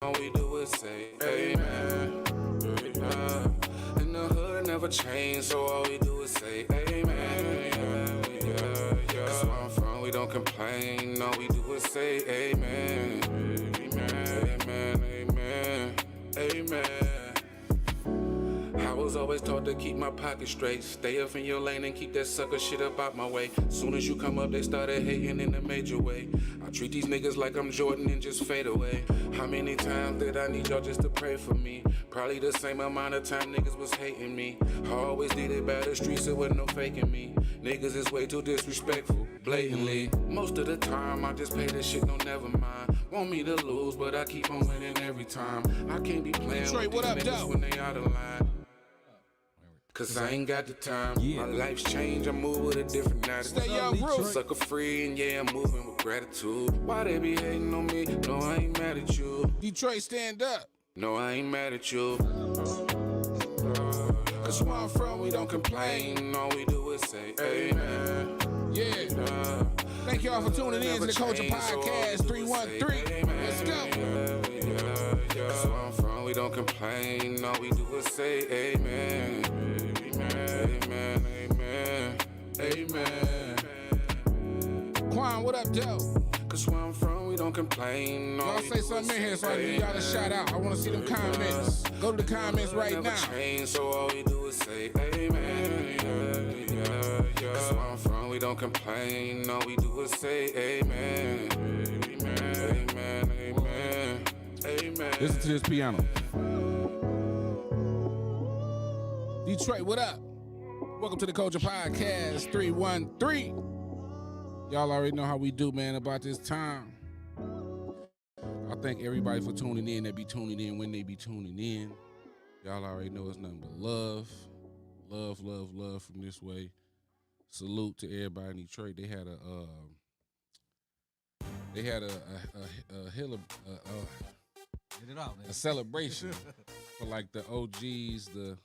All we do is say amen. And the hood never changed, so all we do is say amen. That's where I'm from, we don't complain. All we do is say amen. Amen, amen, amen. I was always taught to keep my pocket straight. Stay up in your lane and keep that sucker shit up out my way. Soon as you come up, they started hating in a major way. I treat these niggas like I'm Jordan and just fade away. How many times did I need y'all just to pray for me? Probably the same amount of time niggas was hating me. I always did it by the streets, it wasn't no faking me. Niggas is way too disrespectful, blatantly. Most of the time, I just pay this shit, no never mind. Want me to lose, but I keep on winning every time. I can't be playing Detroit, with these niggas up, when they out of line. Cause I ain't got the time. My life's changed, I move with a different attitude. Stay young, bro. Sucker free, and yeah, I'm moving with gratitude. Why they be hating on me? No, I ain't mad at you. Detroit, stand up. No, I ain't mad at you. Cause where I'm from, we don't complain. All we do is say amen. Yeah. Thank y'all for tuning in to the Culture Podcast 313. Let's go. Cause where I'm from, we don't complain. All we do is say amen. Amen, amen, amen. Quan, what up, Joe? Cause where I'm from, we don't complain. Y'all say something in here so I give y'all a shout out. I wanna see them comments. Go to the comments right now. Change, so all we do is say amen. Cause where I'm from, we don't complain. All we do is say amen. Amen, amen, amen, amen. Listen to this piano. Detroit, what up? Welcome to the Culture Podcast 313. Y'all already know how we do, man, about this time. I thank everybody for tuning in. They be tuning in when they be tuning in. Y'all already know it's nothing but love. Love, love, love from this way. Salute to everybody in Detroit. They had a celebration for like the OGs, the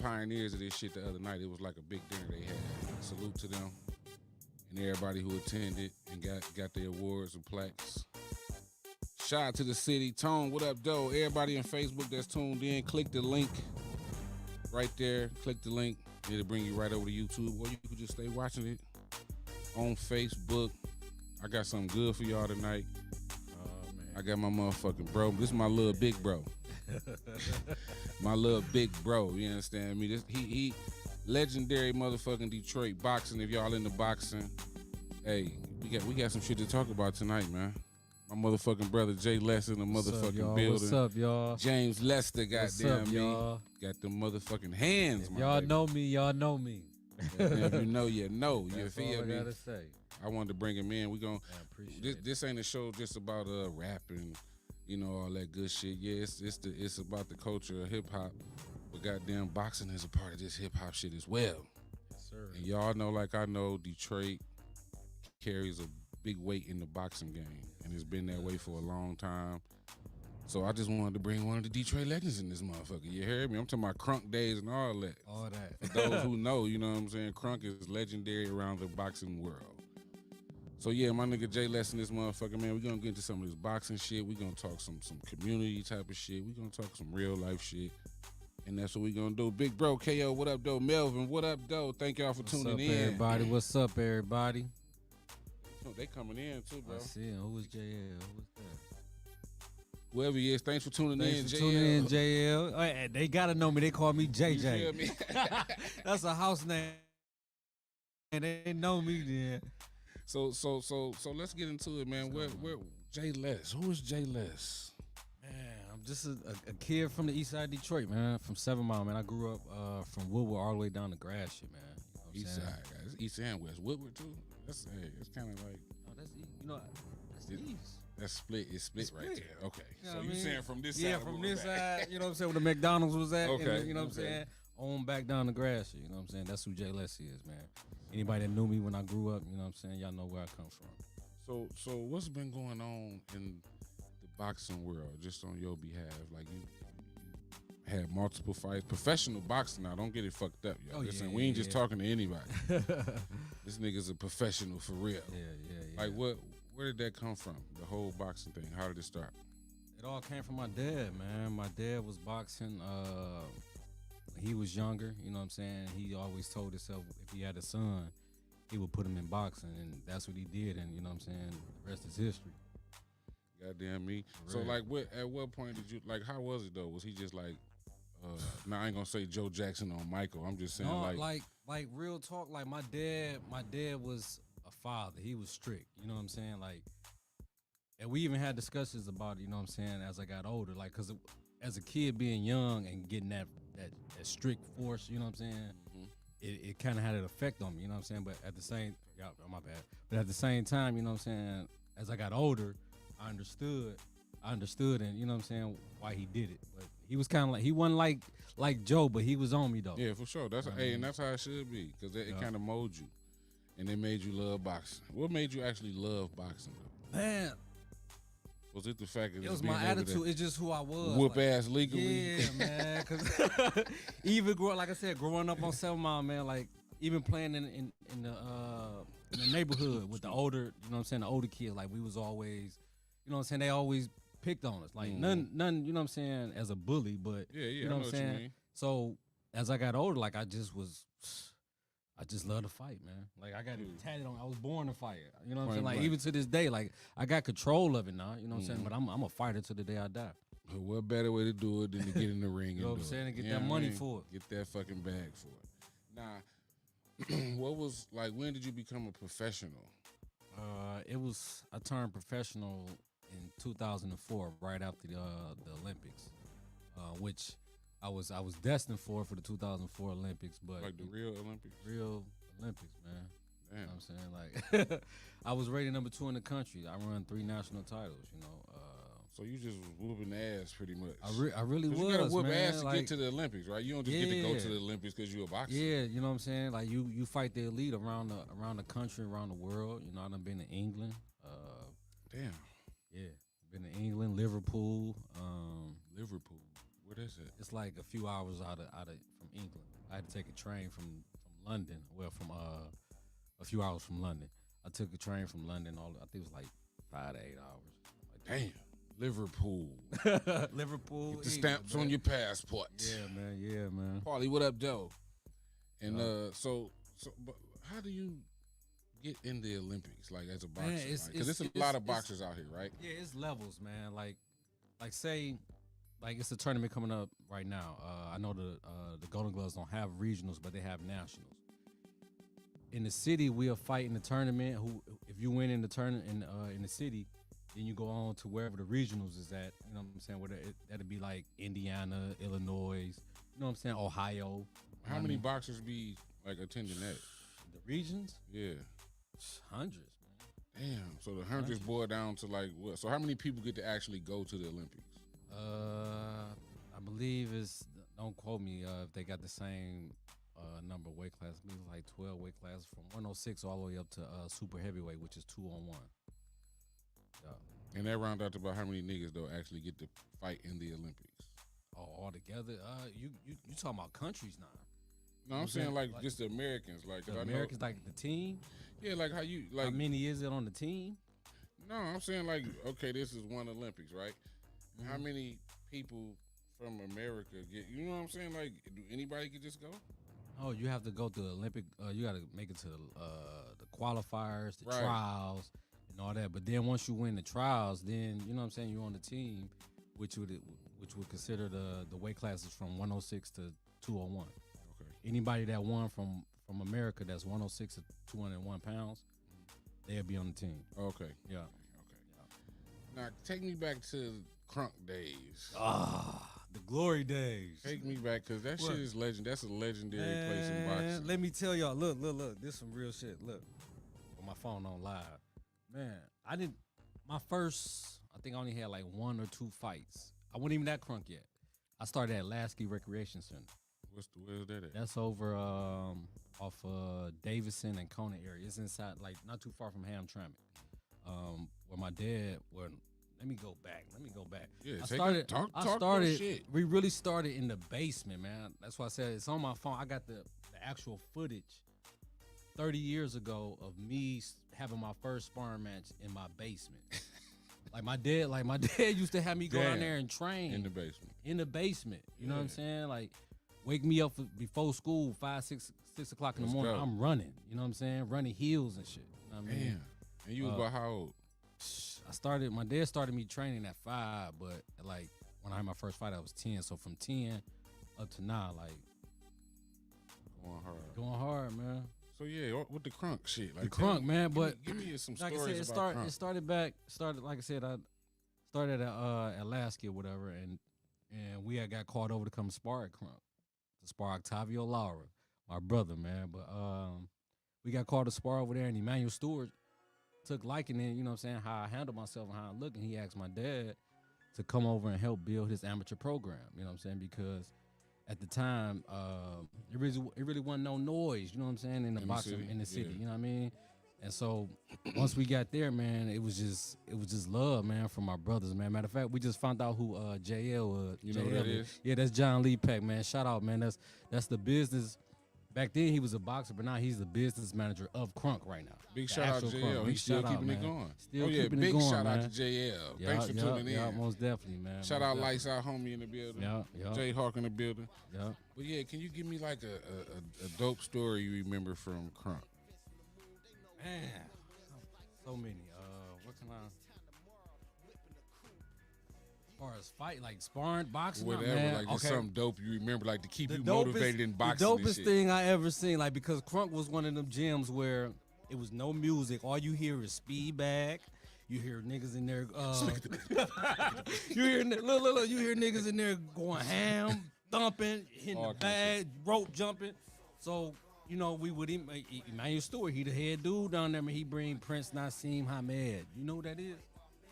pioneers of this shit the other night. It was like a big dinner they had. Salute to them and everybody who attended and got their awards and plaques. Shout out to the city. Tone, what up, though? Everybody on Facebook that's tuned in, click the link right there. Click the link. It'll bring you right over to YouTube, or you can just stay watching it on Facebook. I got something good for y'all tonight. Oh, man. I got my motherfucking bro. This is my little big bro. My little big bro, you understand me? He legendary motherfucking Detroit boxing. If y'all into boxing, hey, we got some shit to talk about tonight, man. My motherfucking brother Jles in the motherfucking building. What's up, y'all? James Lester, goddamn me. Y'all? Got them motherfucking hands, If my y'all baby. know me, y'all know me. If you know, you know. You That's feel all me? I gotta say. I wanted to bring him in. We gon' I appreciate this ain't a show just about rap and all that good shit. Yeah, it's about the culture of hip hop, but goddamn boxing is a part of this hip hop shit as well. Yes, sir. And y'all know, like I know, Detroit carries a big weight in the boxing game, and it's been that way for a long time. So I just wanted to bring one of the Detroit legends in this motherfucker. You heard me? I'm talking about Crunk days and all that. All that. For those who know, you know what I'm saying? Crunk is legendary around the boxing world. So yeah, my nigga Jles in this motherfucker, man, we gonna get into some of this boxing shit. We gonna talk some community type of shit. We gonna talk some real life shit. And that's what we gonna do. Big bro, KO, what up, though? Melvin, what up, though? Thank y'all for tuning in. Everybody? What's up, everybody? Oh, they coming in too, bro. I see him. Who was JL? Who was that? Whoever he is, thanks for tuning in, Thanks for JL. tuning in, JL. Oh, yeah, they gotta know me. They call me JJ. You feel me? That's a house name. And they know me then. So let's get into it, man. Where Jles? Who is Jles? Man, I'm just a kid from the east side of Detroit, man. From 7 Mile, man. I grew up from Woodward all the way down to Gratiot, man. You know what I'm East saying? side, guys. East and West. Woodward too. It's kind of like Oh, that's that's east. that's split. It's split right split. there. Okay. You know So what I you mean? saying from this side? Yeah, of from Woodward this back. side, you know what I'm saying, where the McDonald's was at. Okay, And, you know what I'm okay. saying? On back down to Gratiot, you know what I'm saying? That's who Jles is, man. Anybody that knew me when I grew up, you know what I'm saying? Y'all know where I come from. So what's been going on in the boxing world, just on your behalf? Like you had multiple fights, professional boxing. Now, don't get it fucked up, y'all. Oh, Listen, yeah, we ain't yeah, just yeah. talking to anybody. This nigga's a professional for real. Yeah. Like where did that come from? The whole boxing thing. How did it start? It all came from my dad, man. My dad was boxing. He was younger, you know what I'm saying? He always told himself if he had a son, he would put him in boxing, and that's what he did, and you know what I'm saying? The rest is history. Goddamn me. For So real. like, at what point did you like? How was it though? Was he just like? Now I ain't gonna say Joe Jackson on Michael. I'm just saying No, like real talk, like my dad was a father. He was strict, you know what I'm saying? Like, and we even had discussions about it, you know what I'm saying, as I got older. Like, cause as a kid being young and getting that strict force, you know what I'm saying? It kind of had an effect on me, you know what I'm saying? But at the same, yeah, my bad. But at the same time, you know what I'm saying? As I got older, I understood, and you know what I'm saying, why he did it. But he was kind of like, he wasn't like Joe, but he was on me though. yeah, for sure. That's and that's how it should be because it kind of molded you, and it made you love boxing. What made you actually love boxing though? Man, Was it the fact that it was being my able attitude. to It's just who I was. whoop like, ass legally? Yeah, man. Cause even like I said, growing up on 7 Mile, man, like even playing in the neighborhood with the older, you know what I'm saying, the older kids, like we was always, you know what I'm saying, they always picked on us. Like none, you know what I'm saying, as a bully, but Yeah, you I know know what I'm what you saying. mean. So as I got older, like I just love to fight, man. Like I got it tatted on. I was born to fight. You know what I'm saying? Point Like blank. even to this day, like I got control of it now. You know what I'm saying? But I'm a fighter to the day I die. But what better way to do it than to get in the ring and You know what do I'm saying? it? And get You that know what I money mean? for it. Get that fucking bag for it. Now, what was like? When did you become a professional? I turned professional in 2004, right after the Olympics, which I was destined for the 2004 Olympics, but Like the real Olympics? real Olympics, man. Damn. You know what I'm saying? Like I was rated number 2 in the country. I run 3 national titles, you know. So you just was whooping ass pretty much. I really 'Cause was, you gotta whoop man. ass to Like, get to the Olympics, right? You don't just get to go Yeah. to the Olympics because you're a boxer. yeah, you know what I'm saying? Like you fight the elite around the country, around the world. You know, I done been to England. Damn. Yeah, been to England, Liverpool. Liverpool. What is it? It's like a few hours out of from England. I had to take a train from London. Well, from a few hours from London. I took a train from London. I think it was like 5 to 8 hours. Like Damn. Liverpool. Liverpool. Get the England, stamps man. on your passport. Yeah, man. Yeah, man. Paulie, what up, Joe? And so, but how do you get in the Olympics, like as a boxer? Because it's a lot of boxers out here, right? Yeah, it's levels, man. Like say, like it's a tournament coming up right now. I know the Golden Gloves don't have regionals, but they have nationals. In the city, we'll fight in the tournament. If you win in the tournament in the city, then you go on to wherever the regionals is at. You know what I'm saying? Where that'd be like Indiana, Illinois. You know what I'm saying? Ohio. How many boxers be like attending that? The regions? Yeah. Hundreds, man. Damn. So the hundreds boil down to like what? So how many people get to actually go to the Olympics? I believe it's, don't quote me if they got the same number of weight class. I believe it's like 12 weight classes from 106 all the way up to super heavyweight, which is 2-on-1. Yeah. And that round out to about how many niggas though actually get to fight in the Olympics? Oh, all together? You talking about countries now? No, I'm You saying like like just the Americans, like 'cause The I know- Americans, like the team? yeah, like how you like. How many is it on the team? No, I'm saying like okay, this is one Olympics, right? Mm-hmm. How many people from America get? You know what I'm saying? Like, do anybody could just go? Oh, you have to go to the Olympic. You got to make it to the qualifiers, the Right. trials, and all that. But then once you win the trials, then you know what I'm saying, you're on the team, which would consider the weight classes from 106 to 201. Okay. Anybody that won from America that's 106 to 201 pounds, they'll be on the team. Okay. Yeah. Okay. Now take me back to Crunk days. The glory days. Take me back because that What? shit is legend. That's a legendary place in boxing. Let me tell y'all. Look. This some real shit. Look, on my phone on live. Man, I didn't. My first, I think I only had like 1 or 2 fights. I wasn't even that crunk yet. I started at Lasky Recreation Center. Where's that at? That's over off Davidson and Kona area. It's inside, like not too far from Hamtramck. Where my dad. Let me go back. Yeah, I take started. it. Talk I your started. shit. We really started in the basement, man. That's why I said it's on my phone. I got the actual footage 30 years ago of me having my first sparring match in my basement. Like my dad used to have me go down Damn. there and train In the basement. in the basement. You know what I'm Yeah. saying? Like, wake me up before school, 6 o'clock in the Let's morning. go. I'm running. You know what I'm saying? Running hills and shit. You know what I mean? Damn. And you was about how old? My dad started me training at 5, but like when I had my first fight, I was 10. So from 10 up to now, like Going hard. going hard, man. So yeah, with the crunk shit. Like The crunk, man, but give me some like I stories said, about crunk. it started like I said, I started at Alaska or whatever, and we had got called over to come spar at Crunk, to spar Octavio Laura, my brother, man. But we got called to spar over there, and Emmanuel Stewart took liking in, you know what I'm saying, how I handle myself and how I look, and he asked my dad to come over and help build his amateur program, you know what I'm saying, because at the time, it really wasn't no noise, you know what I'm saying, in the boxing city? in the city, Yeah. you know what I mean? And so once we got there, man, it was just love, man, from my brothers, man. Matter of fact, we just found out who JL was. You know who that is? Yeah, that's John Lee Peck, man. Shout out, man. That's the business. Back then he was a boxer, but now he's the business manager of Crunk right now. Big The shout out actual JL. Crunk. Big He's still shout out, keeping it man. going. Still oh yeah, keeping big it going, shout man. out to JL. Thanks for tuning in. Yeah, most definitely, man. Shout most out definitely. Lights Out Homie in the building. Yeah. Jay Hawk in the building. Yeah. But yeah, can you give me like a dope story you remember from Crunk? Man, so many. What can I? As far as fight, like sparring, boxing, Whatever, man. like just okay. something dope you remember, like to keep The you motivated in boxing. The and dopest shit. thing I ever seen, like because Crunk was one of them gyms where it was no music. All you hear is speed bag. You hear niggas in there. You hear look. You hear niggas in there going ham, thumping, hitting All the kinds of bag, rope jumping. So you know we would Emmanuel Stewart. He the head dude down there. Man, he bring Prince Nassim Hamed. You know who that is?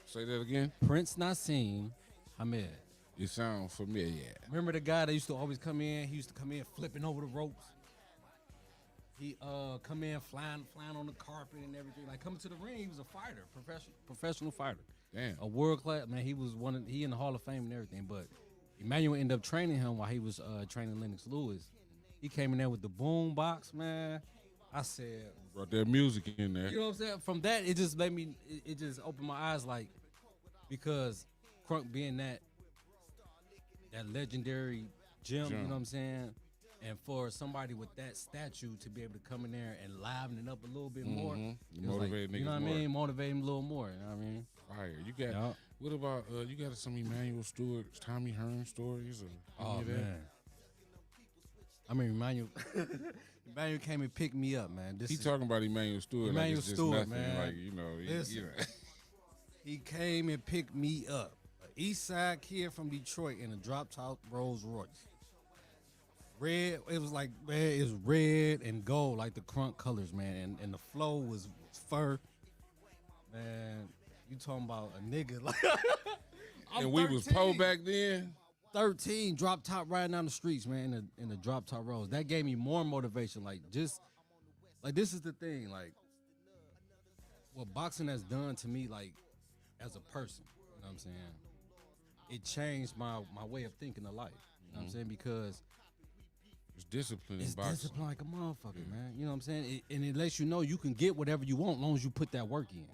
Say that again. Prince Nassim Hamed. You sound familiar. Remember the guy that used to always come in? He used to come in flipping over the ropes. He come in flying on the carpet and everything. Like coming to the ring, he was a fighter, professional fighter. Damn. A world class man. He in the Hall of Fame and everything. But Emmanuel ended up training him while he was training Lennox Lewis. He came in there with the boom box, man. I said, Brought that music in there. you know what I'm saying? From that, it just made me. It just opened my eyes, like because Crunk being that legendary gym, you know what I'm saying? And for somebody with that statue to be able to come in there and liven it up a little bit more, it was Motivate like, you know what I mean? Motivate him a little more, you know what I mean? Fire. You got Yeah. what about you got some Emmanuel Stewart, Tommy Hearn stories or Oh any of that? man. I mean, Emmanuel came and picked me up, man. He talking about Emmanuel Stewart like Emmanuel it's just Stewart, nothing. man. Like, you know, Listen. know. He came and picked me up. An East Side kid from Detroit in a drop top Rolls Royce. Red, it was like, man, it was red and gold, like the Crunk colors, man. And the flow was fur. Man, you talking about a nigga like I'm And we was 13. po back then. 13, drop top riding down the streets, man, in the drop top roads. That gave me more motivation. Like this is the thing, like what boxing has done to me, like as a person. You know what I'm saying? It changed my way of thinking of life. You know what I'm saying? Because It's discipline it's in boxing. discipline like a motherfucker, man. You know what I'm saying? And it lets you know you can get whatever you want as long as you put that work in.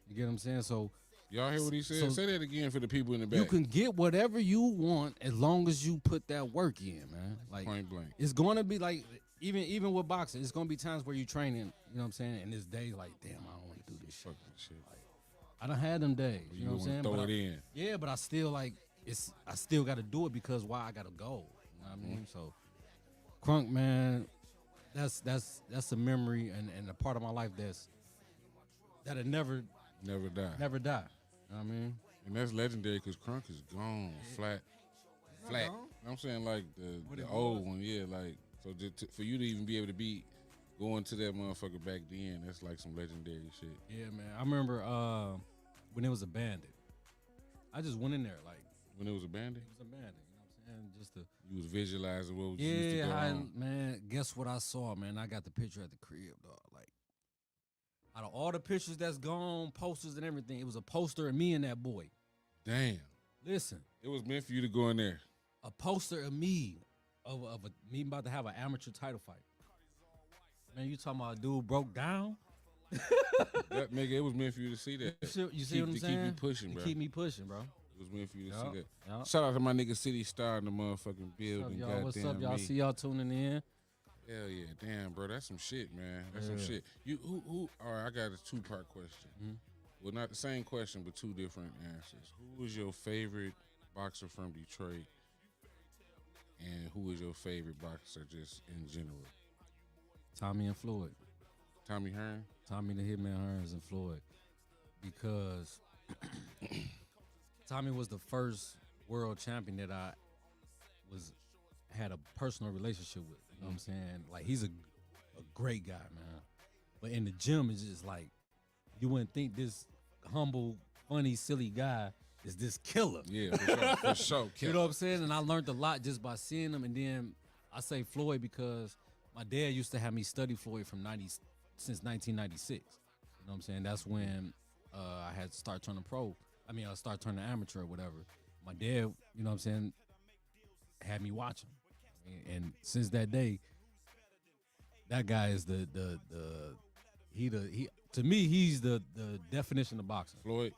You get what I'm saying? So Y'all hear what he said? So- Say that again for the people in the back. you can get whatever you want as long as you put that work in, man. Like Point blank. it's gonna be like even with boxing, it's gonna be times where you training, you know what I'm saying, and this day like, damn, I don't want to do this shit. Fuck that shit. I done had them days, you know what I'm wanna saying? throw But it I- in. Yeah, but I still like I still got to do it because why I got to go. You know what I mean? So Crunk, man, that's a memory and a part of my life that'll never Never die. die. You know what I mean? And that's legendary because Crunk is gone. Flat. gone? I'm saying like What the it old was? one, yeah. Like so for you to even be able to be going to that motherfucker back then, that's like some legendary shit. Yeah, man. I remember when it was a bandit. I just went in there like When it was a bandit, it was a bandit. You know what I'm saying? Just to you was visualizing what was used to yeah, go on. man. Guess what I saw, man? I got the picture at the crib, dog. Like out of all the pictures that's gone, posters and everything, it was a poster of me and that boy. Damn, Listen, it was meant for you to go in there. a poster of me me about to have an amateur title fight. Man, you talking about a dude broke down? That nigga, it was meant for you to see that. You see what I'm saying? To keep you pushing, To bro. keep me pushing, bro. It was meant for you to see that. Yup. Shout out to my nigga City Star in the motherfucking building. What's up, y'all? What's up, y'all? Me. See y'all tuning in. Hell yeah, damn, bro, that's some shit, man. That's some shit. You who? All right, I got a 2-part question. Mm-hmm. Well, not the same question, but 2 different answers. Who was your favorite boxer from Detroit, and who was your favorite boxer just in general? Tommy and Floyd. Tommy Hearn. Tommy the Hitman Hearns and Floyd, because Tommy was the first world champion that I had a personal relationship with. You know what I'm saying? Like, he's a great guy, man. But in the gym, it's just like, you wouldn't think this humble, funny, silly guy is this killer. Yeah, for sure. You know what I'm saying? And I learned a lot just by seeing him. And then I say Floyd because my dad used to have me study Floyd since 1996. You know what I'm saying? That's when I had to start turning pro. I started turning amateur or whatever. My dad, you know what I'm saying, had me watch him. And since that day, that guy is to me, he's the definition of boxing. Floyd,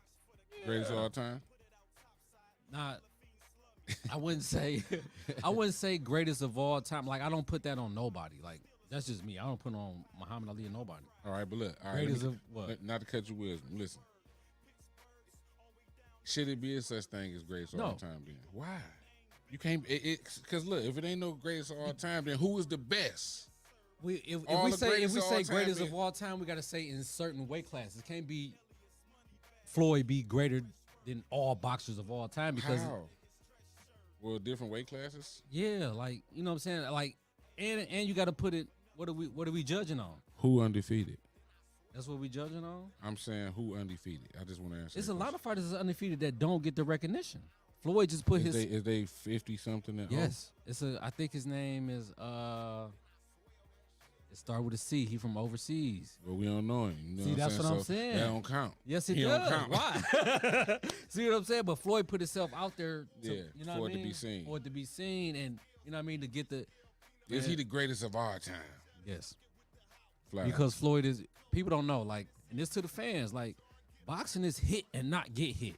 greatest of all time. Not, I wouldn't say greatest of all time. Like, I don't put that on nobody. Like, that's just me. I don't put on Muhammad Ali or nobody. All right, but look, all right, Greatest of what? Not to cut your wisdom. Listen, should it be a such thing as greatest of all time? Then why? You can't. Because look, if it ain't no greatest of all time, then who is the best? If we say greatest of all time, we got to say in certain weight classes. It can't be Floyd be greater than all boxers of all time because how? Well, different weight classes. Yeah, like, you know what I'm saying. Like, and you got to put it. What are we judging on? Who undefeated? That's what we judging on. I'm saying who undefeated. I just want to answer. There's a lot of fighters that's undefeated that don't get the recognition. Floyd just put is they 50 something? Yes, I think his name is it started with a C. He from overseas. Well, we don't know him. You know See, that's what I'm saying. That don't count. Yes, it he does. Don't count. Why? See what I'm saying? But Floyd put himself out there to, you know for what I it mean? to be seen. For it to be seen, and you know what I mean, to get the. Is he the greatest of our time? Yes. Flat because Floyd is. People don't know, like, and this to the fans, like, boxing is hit and not get hit.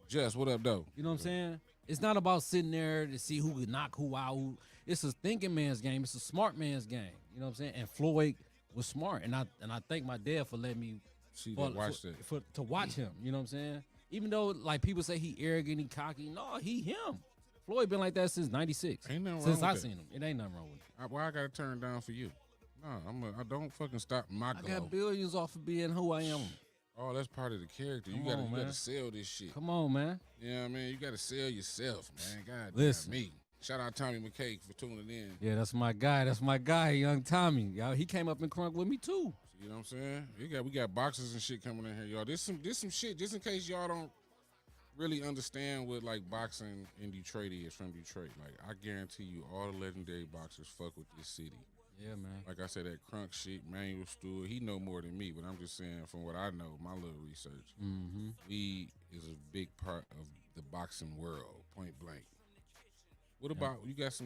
Just what up, though? You know what I'm saying? It's not about sitting there to see who could knock who out. It's a thinking man's game. It's a smart man's game. You know what I'm saying? And Floyd was smart, and I thank my dad for letting me to watch him. You know what I'm saying? Even though, like, people say he arrogant, he cocky. No, he him. Floyd been like that since '96. Ain't nothing wrong since I with seen him. It ain't nothing wrong with it. Why I gotta turn down for you? No, I don't fucking stop my goal. I got billions off of being who I am. Oh, that's part of the character. You gotta sell this shit. Come on, man. You know what I mean? You gotta sell yourself, man. God Listen. damn me. Shout out Tommy McKay for tuning in. Yeah, that's my guy. That's my guy, young Tommy. Y'all, he came up in Crunk with me too. You know what I'm saying? We got boxers and shit coming in here, y'all. This some shit, just in case y'all don't really understand what like boxing in Detroit is from Detroit. Like, I guarantee you all the legendary boxers fuck with this city. Yeah, man. Like I said, that Crunk shit, Manuel Stewart, he know more than me, but I'm just saying from what I know, my little research, weed is a big part of the boxing world, point blank. What about, you gotta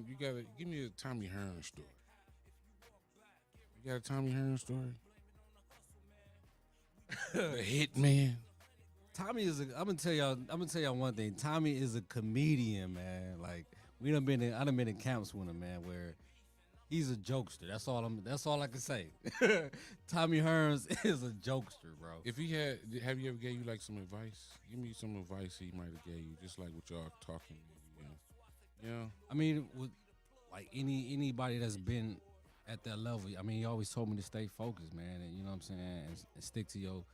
give me a Tommy Hearn story. You got a Tommy Hearn story? The Hitman. Tommy is I'm gonna tell y'all one thing. Tommy is a comedian, man. Like, I done been in camps with him, man, where he's a jokester. That's all I can say. Tommy Hearns is a jokester, bro. If he have you ever gave you like some advice? Give me some advice he might have gave you, just like what y'all talking. Yeah. I mean, with like anybody that's been at that level, I mean, he always told me to stay focused, man, and you know what I'm saying, and stick to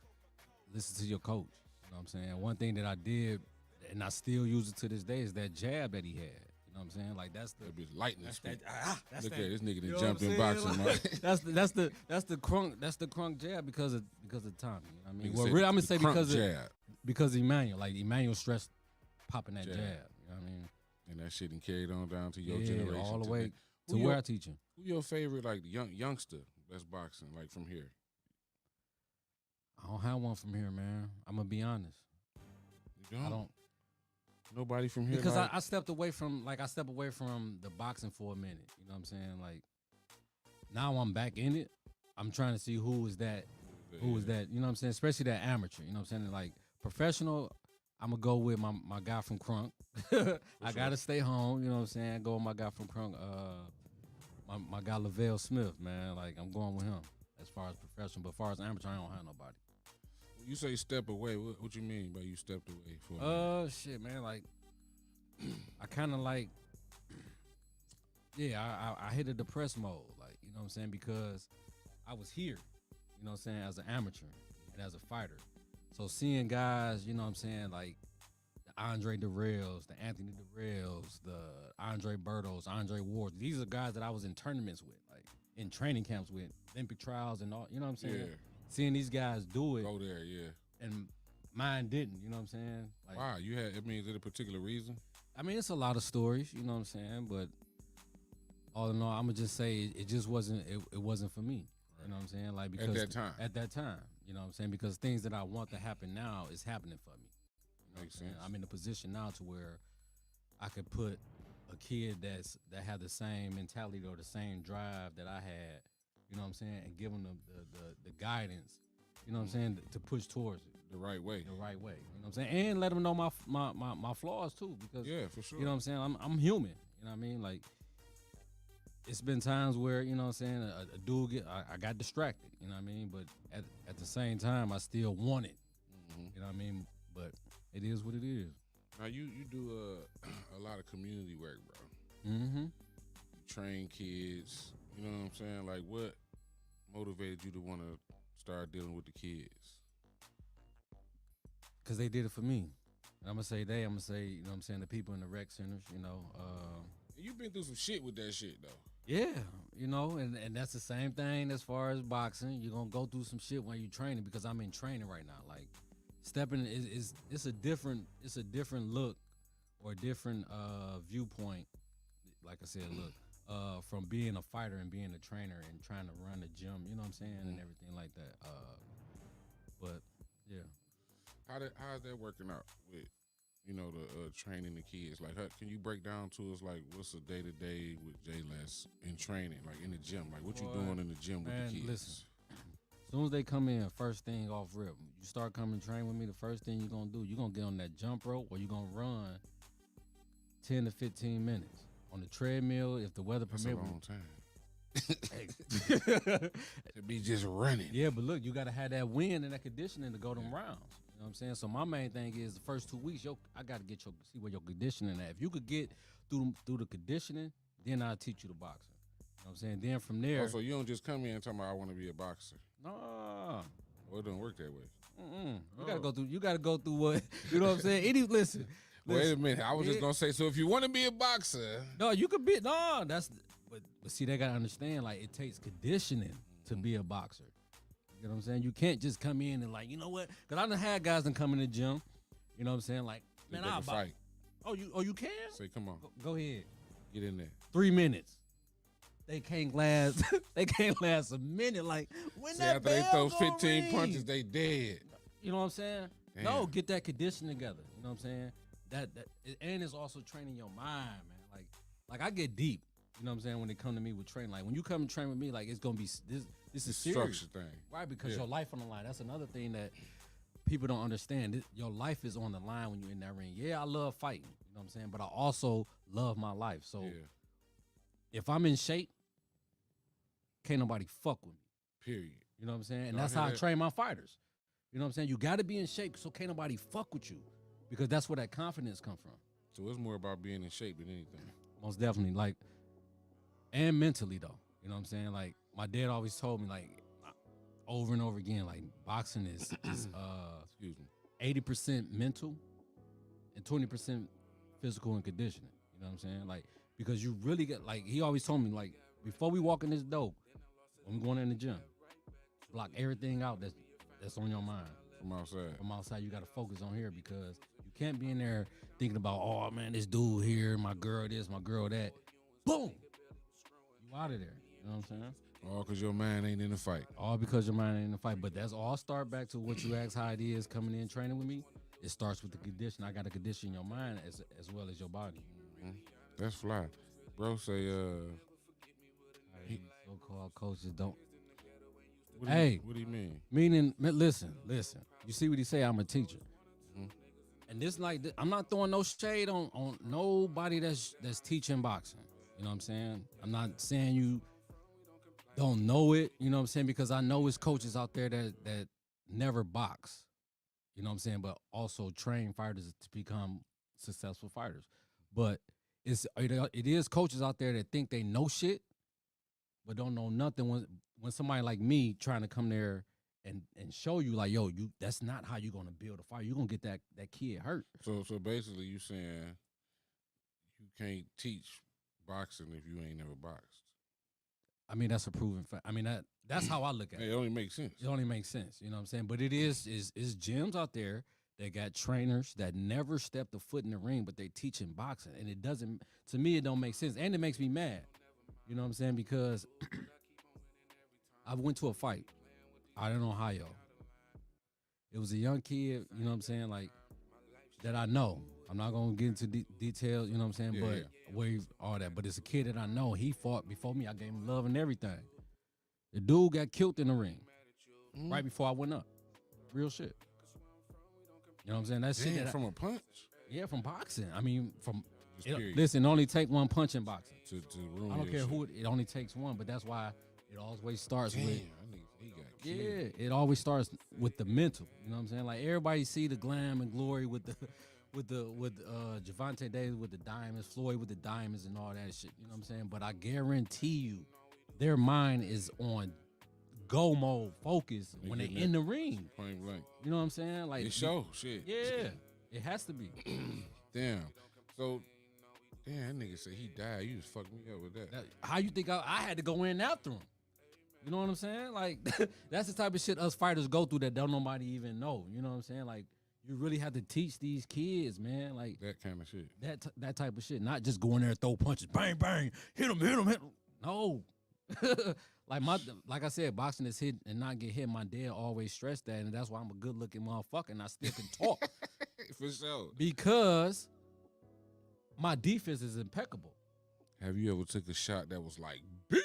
listen to your coach. You know what I'm saying? One thing that I did, and I still use it to this day, is that jab that he had. You know what I'm saying? Like, that's the lightning speed. Look at this nigga you that know jumped in boxing. Like, that's the crunk jab because of Tommy. You know what I mean? Nigga Well, said really, I'm gonna say because Emmanuel stressed popping that jab. You know what I mean? And that shit and carried on down to your generation. All the way to where I teach him. Who your favorite like youngster that's boxing like from here? I don't have one from here, man. I'm gonna be honest. You don't? I don't. Nobody from here? Because I stepped away from the boxing for a minute. You know what I'm saying? Like, now I'm back in it. I'm trying to see who is that who was that, you know what I'm saying? Especially that amateur, you know what I'm saying? Like professional, I'm gonna go with my guy from Crunk. I gotta stay home, you know what I'm saying? Go with my guy from Crunk, my guy Lavelle Smith, man. Like I'm going with him as far as professional, but as far as amateur, I don't have nobody. When you say step away, what you mean by you stepped away for? Shit, man. Like I kind of like, yeah, I hit a depressed mode, like you know what I'm saying, because I was here, you know what I'm saying, as an amateur and as a fighter. So seeing guys, you know what I'm saying, like the Andre Durrells, the Anthony Durrells, the Andre Bertos, Andre Ward, these are guys that I was in tournaments with, like in training camps with, Olympic trials and all, you know what I'm saying? Yeah. Seeing these guys do it. Go there, yeah. And mine didn't, you know what I'm saying? Like, wow, you had, I mean, is it a particular reason? I mean, it's a lot of stories, you know what I'm saying? But all in all, I'm going to just say it just wasn't, it wasn't for me. Right. You know what I'm saying? Like, because at that time, you know what I'm saying? Because things that I want to happen now is happening for me. You know Makes sense. I'm in a position now to where I could put a kid that had the same mentality or the same drive that I had, you know what I'm saying, and give them the guidance, you know what I'm saying, to push towards it. The right way. The right way. You know what I'm saying? And let them know my flaws too, because yeah, for sure. You know what I'm saying? I'm human. You know what I mean? Like it's been times where, you know what I'm saying, a dude I got distracted, you know what I mean? But at the same time I still want it. Mm-hmm. You know what I mean? But it is what it is. Now you do a lot of community work, bro. Mm-hmm. You train kids, you know what I'm saying? Like what motivated you to want to start dealing with the kids? Because they did it for me. And I'm going to say you know what I'm saying, the people in the rec centers, you know. You've been through some shit with that shit, though. Yeah, you know, and that's the same thing as far as boxing. You're going to go through some shit when you're training, because I'm in training right now. Like, stepping it's a different look or a different viewpoint, like I said, look, from being a fighter and being a trainer and trying to run a gym, you know what I'm saying, and everything like that. But, yeah. How's that working out with, you know, the training the kids? Like, can you break down to us, like, what's a day-to-day with Jles in training, like, in the gym? Like, what you doing in the gym with the kids? Listen, as soon as they come in, first thing off rip, you start coming to train with me, the first thing you're going to do, you're going to get on that jump rope or you're going to run 10 to 15 minutes. On the treadmill, if the weather permits. That's a long time. To be just running. Yeah, but look, you got to have that wind and that conditioning to go them rounds. You know what I'm saying? So my main thing is the first 2 weeks, I got to see where your conditioning at. If you could get through the conditioning, then I'll teach you the boxing. You know what I'm saying? Then from there. Oh, so you don't just come in and tell me I want to be a boxer. No. Well, it don't work that way. You gotta go through what, you know what I'm saying? Listen. Wait a minute. I was just gonna say, so if you want to be a boxer. No, you could be, but see, they gotta understand, like, it takes conditioning to be a boxer. You know what I'm saying? You can't just come in and, like, you know what? Because I done had guys that come in the gym, you know what I'm saying? Like, man, I'll fight. Oh, you can? Say, come on. Go ahead. Get in there. 3 minutes. They can't last. They can't last a minute. Like, when that after they throw 15 ring, punches, they dead. You know what I'm saying? Damn. No, get that conditioning together. You know what I'm saying? And it's also training your mind, man. Like I get deep. You know what I'm saying? When they come to me with training, like when you come and train with me, like it's gonna be this is serious, structure thing, right? Because your life on the line. That's another thing that people don't understand. Your life is on the line when you're in that ring. Yeah, I love fighting. You know what I'm saying? But I also love my life. So if I'm in shape, can't nobody fuck with me. Period. You know what I'm saying? And that's how I train my fighters. You know what I'm saying? You got to be in shape so can't nobody fuck with you, because that's where that confidence come from. So it's more about being in shape than anything. Most definitely, like, and mentally though. You know what I'm saying? Like my dad always told me, like, over and over again, like boxing is excuse me, 80% mental and 20% physical and conditioning. You know what I'm saying? Like, because you really get, like, he always told me, like, before we walk in this door, when we're going in the gym, block everything out that's on your mind. From outside. From outside, you got to focus on here, because you can't be in there thinking about, oh man, this dude here, my girl this, my girl that. Boom! You out of there. You know what I'm saying? All because your mind ain't in the fight. All because your mind ain't in the fight. But that's all start back to what you asked, how it is coming in training with me. It starts with the condition. I got to condition your mind as well as your body. Mm-hmm. That's fly. Bro say, so-called coaches don't. What do you mean? Meaning, listen. You see what he say? I'm a teacher. And this like I'm not throwing no shade on nobody that's teaching boxing. You know what I'm saying? I'm not saying you don't know it, you know what I'm saying? Because I know it's coaches out there that never box. You know what I'm saying? But also train fighters to become successful fighters. But it is coaches out there that think they know shit, but don't know nothing when somebody like me trying to come there and show you like, yo, that's not how you're gonna build a fight. You're gonna get that kid hurt. So basically you saying you can't teach boxing if you ain't never boxed. I mean, that's a proven fact. I mean, that's how I look at it. It only makes sense. It only makes sense. You know what I'm saying? But it is gyms out there that got trainers that never stepped a foot in the ring, but they teaching boxing. And it doesn't, to me, it don't make sense. And it makes me mad. You know what I'm saying? Because I went to a fight out in Ohio. It was a young kid, you know what I'm saying, like, that I know. I'm not going to get into details, you know what I'm saying, all that. But it's a kid that I know. He fought before me. I gave him love and everything. The dude got killed in the ring right before I went up. Real shit. You know what I'm saying? That shit from a punch? Yeah, from boxing. I mean, Period. Listen, it only take one punch in boxing. To ruin I don't care shit. who it only takes one, but that's why it always starts Damn, with. he got killed. Yeah, it always starts with the mental. You know what I'm saying? Like everybody see the glam and glory with Javante Davis with the diamonds, Floyd with the diamonds and all that shit. You know what I'm saying? But I guarantee you, their mind is on go mode, focus when they're in the ring. Point blank. You know what I'm saying? Like It show shit. Yeah, it has to be. Damn. So, that nigga said he died. You just fucked me up with that. How you think I had to go in after him? You know what I'm saying? Like that's the type of shit us fighters go through that don't nobody even know. You know what I'm saying? Like you really have to teach these kids, man. Like that kind of shit. That type of shit. Not just go in there and throw punches, bang bang, hit him. No. Like I said, boxing is hit and not get hit. My dad always stressed that, and that's why I'm a good looking motherfucker and I still can talk. For sure. Because my defense is impeccable. Have you ever took a shot that was like, bitch?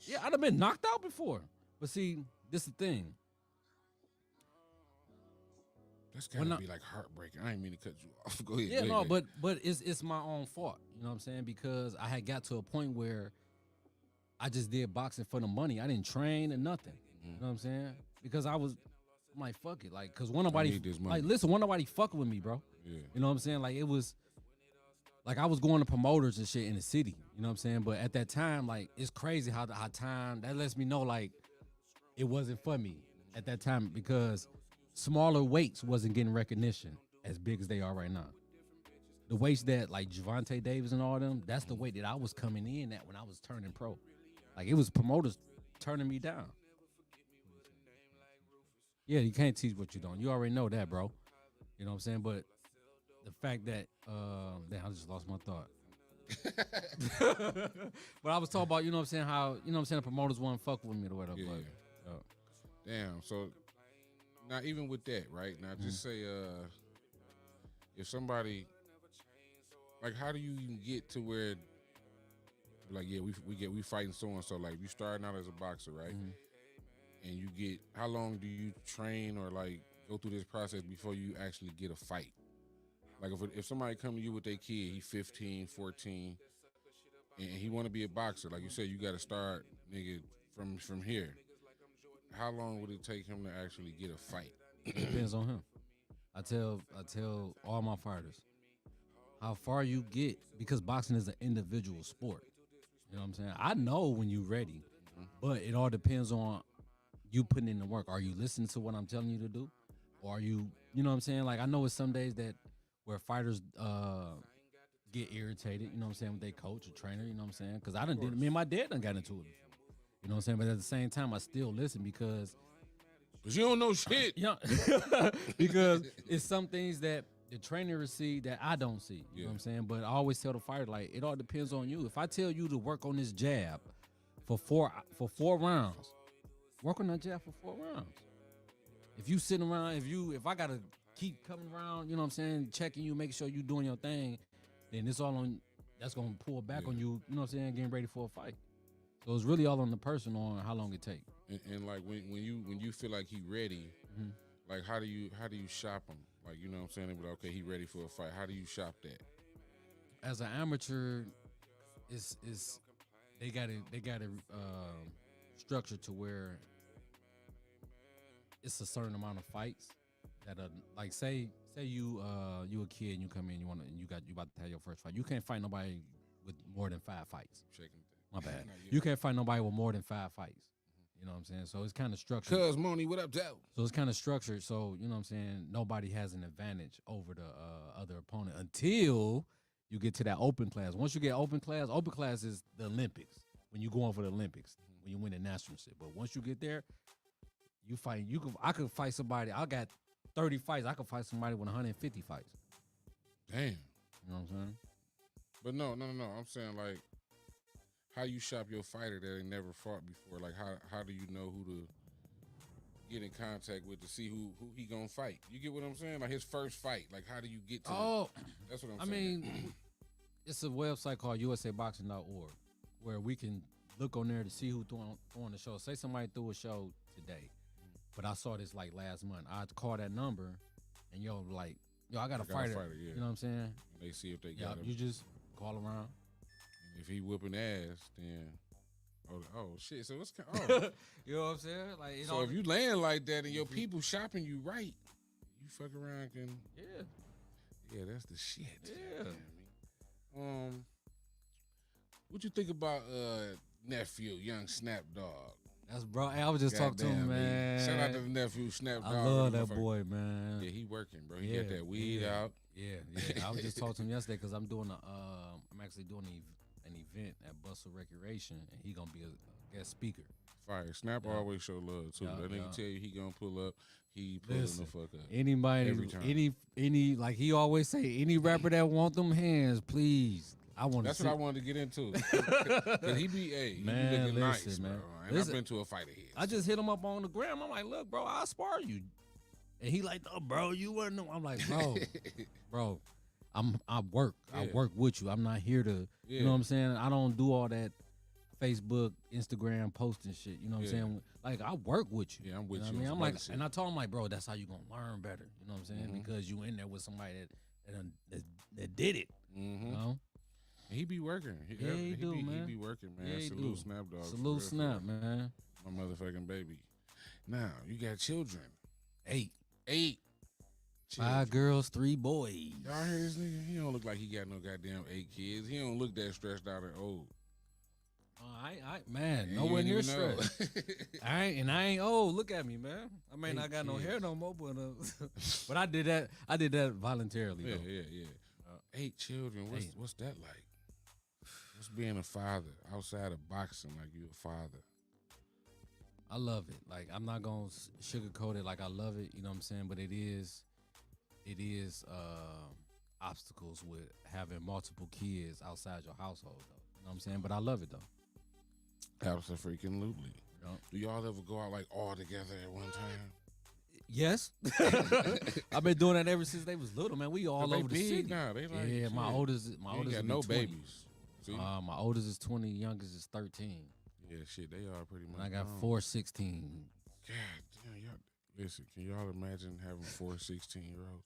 Yeah, I'd have been knocked out before. But see, this is the thing. That's gotta be like heartbreaking. I didn't mean to cut you off. Go ahead. Yeah, but it's my own fault. You know what I'm saying? Because I had got to a point where I just did boxing for the money. I didn't train or nothing. You know what I'm saying? Because I'm like, fuck it. Like, cause nobody fucking with me, bro. Yeah. You know what I'm saying? Like it was like I was going to promoters and shit in the city. You know what I'm saying? But at that time, like it's crazy how time that lets me know like it wasn't for me at that time because smaller weights wasn't getting recognition as big as they are right now. The weights that like Javante Davis and all them, that's the weight that I was coming in at when I was turning pro. Like it was promoters turning me down. Yeah, you can't teach what you don't. You already know that, bro. You know what I'm saying? But the fact that damn, I just lost my thought. But I was talking about, you know what I'm saying, how, you know what I'm saying, the promoters won't fuck with me or whatever. Yeah. Damn, so now even with that, right? Now just say if somebody like how do you even get to where like we fighting so and so, like you starting out as a boxer, right? And you get how long do you train or like go through this process before you actually get a fight? Like if somebody come to you with their kid, he 15, 14, and he want to be a boxer, like you said, you got to start, nigga, from here. How long would it take him to actually get a fight? It depends on him. I tell all my fighters how far you get because boxing is an individual sport. You know what I'm saying? I know when you're ready, but it all depends on you putting in the work. Are you listening to what I'm telling you to do, or are you know what I'm saying? Like I know it's some days that where fighters get irritated, you know what I'm saying, with their coach or trainer, you know what I'm saying? Because me and my dad done got into it before. You know what I'm saying? But at the same time, I still listen because you don't know shit. Yeah, because it's some things that the trainer see that I don't see. You know what I'm saying? But I always tell the fighter, like, it all depends on you. If I tell you to work on this jab for four rounds, work on that jab for 4 rounds. If you sitting around, if I gotta keep coming around, you know what I'm saying, checking you, making sure you doing your thing, then it's all on. That's gonna pull back on you. You know what I'm saying? Getting ready for a fight. So it's really all on the person on how long it take. And like when you feel like he ready, Mhm. like how do you shop him? Like you know what I'm saying? But okay, he ready for a fight. How do you shop that? As an amateur, is they got it structured to where it's a certain amount of fights that like say you you a kid and you come in, you about to have your first fight. You can't fight nobody with more than 5 fights. Shaking. My bad. No, You can't fight nobody with more than 5 fights. You know what I'm saying? So it's kind of structured. Cuz Moni, what up, Joe? So it's kind of structured. So you know what I'm saying? Nobody has an advantage over the other opponent until you get to that open class. Once you get open class is the Olympics. When you go on for the Olympics, when you win the national shit. But once you get there, you fight. I could fight somebody. I got 30 fights. I could fight somebody with 150 fights. Damn. You know what I'm saying? But no. I'm saying like how you shop your fighter that ain't never fought before. Like how do you know who to get in contact with to see who he gonna fight? You get what I'm saying? Like his first fight. Like how do you get to? That's what I'm saying. I mean, it's a website called USABoxing.org where we can look on there to see who throwing the show. Say somebody threw a show today, but I saw this like last month. I'd call that number, and I got a fighter. Yeah. You know what I'm saying? And they see if they got him. You just call around. And if he whooping ass, then oh shit. So it's You know what I'm saying? Like so if you land like that and your people shopping you right, you fuck around and yeah, that's the shit. Yeah. You know what I mean? What you think about nephew, young Snap Dog? That's bro. I was just talking to him, man. Shout out to the nephew, Snap Dog. I love that boy, man. Yeah, he working, bro. He got that weed out. Yeah. I was just talking to him yesterday because I'm actually doing an event at Bustle Recreation, and he gonna be a guest speaker. Fire. Snap always show love too. That nigga tell you he gonna pull up. He pulling the fuck up. Anybody, every time. any like he always say, any rapper that want them hands, please. That's what I wanted to get into. Cause he be looking nice, man. Bro. And I've been to a fight of his. I just hit him up on the gram. I'm like, look, bro, I'll spar you. And he like, oh, bro, you wouldn't know. I'm like, bro, I work. I work with you. I'm not here to, you know what I'm saying? I don't do all that Facebook, Instagram posting shit. You know what I'm saying? Like, I work with you. Yeah, I'm with you. I mean, I'm like, and I told him like, bro, that's how you gonna learn better. You know what I'm saying? Because you in there with somebody that did it. Mm-hmm. You know? He be working. He be working, man. Yeah, Salute Snap Dog. Salute Snap, man. My motherfucking baby. Now, you got children. 8. Children. 5 girls, 3 boys. Y'all hear this nigga? He don't look like he got no goddamn 8 kids. He don't look that stressed out and old. Man, nowhere near stressed. I ain't old. Look at me, man. I may not got no hair no more, but I did that. I did that voluntarily. Yeah, though. yeah. 8 children. What's that like? What's being a father outside of boxing? Like you a father? I love it. Like I'm not gonna sugarcoat it. Like I love it. You know what I'm saying? But it is obstacles with having multiple kids outside your household, though. You know what I'm saying? But I love it though. Absolutely. Yep. Do y'all ever go out like all together at one time? Yes. I've been doing that ever since they was little, man. We all over the city. Now. They like, yeah, my oldest got no 20. babies. See? My oldest is 20, youngest is 13. Yeah, shit, they are pretty much. And I got 4 16. God damn, y'all. Listen, can y'all imagine having 4 16-year-olds?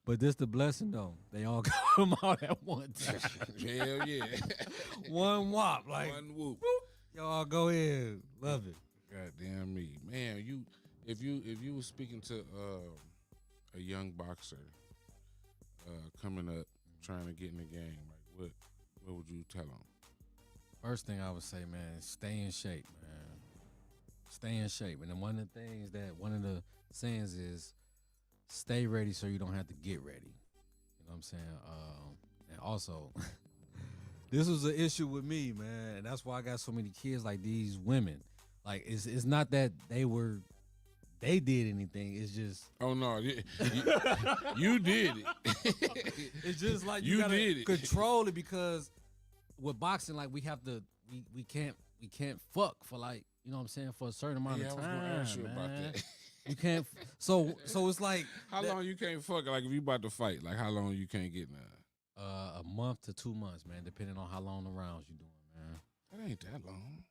But this the blessing though. They all come out at one time. Hell yeah. One whop, like one whoop. Y'all go in. Love it. God damn me. Man, if you was speaking to a young boxer coming up trying to get in the game, like what would you tell them? First thing I would say, man, stay in shape, man. Stay in shape. And then one of the sayings is stay ready so you don't have to get ready. You know what I'm saying? And also, this was an issue with me, man. And that's why I got so many kids like these women. Like, it's not that they did anything. It's just... Oh, no. You did it. It's just like you gotta did it. Control it because with boxing, like, we have to... We can't fuck for, like, you know what I'm saying, for a certain amount of time, I was gonna ask you man. about that. You can't... So it's like... How long you can't fuck? Like, if you about to fight, like, how long you can't get now? A month to 2 months, man, depending on how long the rounds you doing, man. That ain't that long.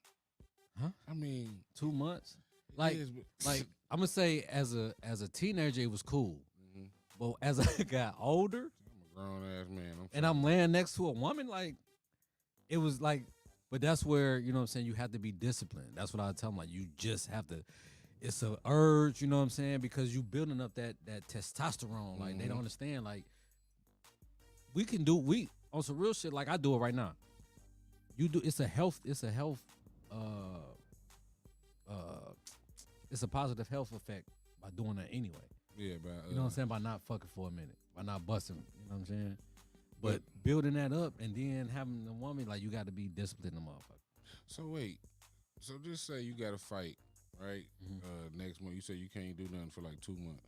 Huh? I mean, 2 months. it Like, is, but- like I'm gonna say as a teenager it was cool, Mhm. but as I got older I'm a grown ass man. and I'm laying next to a woman, like it was like. But that's where you know what I'm saying. You have to be disciplined. That's what I tell them. Like you just have to. It's a urge, you know what I'm saying, because you building up that testosterone. Like they don't understand. Like we on some real shit. Like I do it right now. You do. It's a health. It's a health. It's a positive health effect by doing that anyway. Yeah, but You know what I'm saying? By not fucking for a minute, by not busting. You know what I'm saying? But building that up and then having the woman, like you got to be disciplined, the motherfucker. So wait, so just say you got to fight, right? Mhm. Next month, you say you can't do nothing for like 2 months.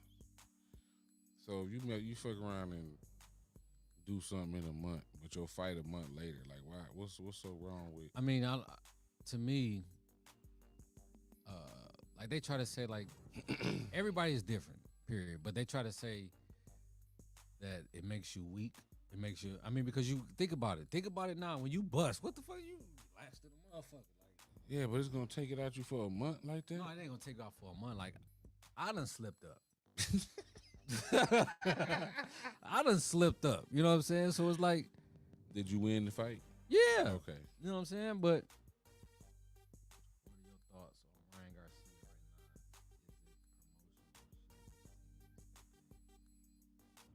So if you fuck around and do something in a month, but you'll fight a month later. Like why? What's so wrong with? I mean, to me, like they try to say, like everybody is different, period. But they try to say that it makes you weak. It makes you. I mean, because you think about it. Think about it now. When you bust, what the fuck you last to the motherfucker? Like, Yeah, but it's gonna take it out you for a month like that. no, it ain't gonna take off for a month. Like, I done slipped up. I done slipped up. You know what I'm saying? So it's like, Did you win the fight? yeah. Okay. You know what I'm saying? But what are your thoughts on Ryan Garcia right now?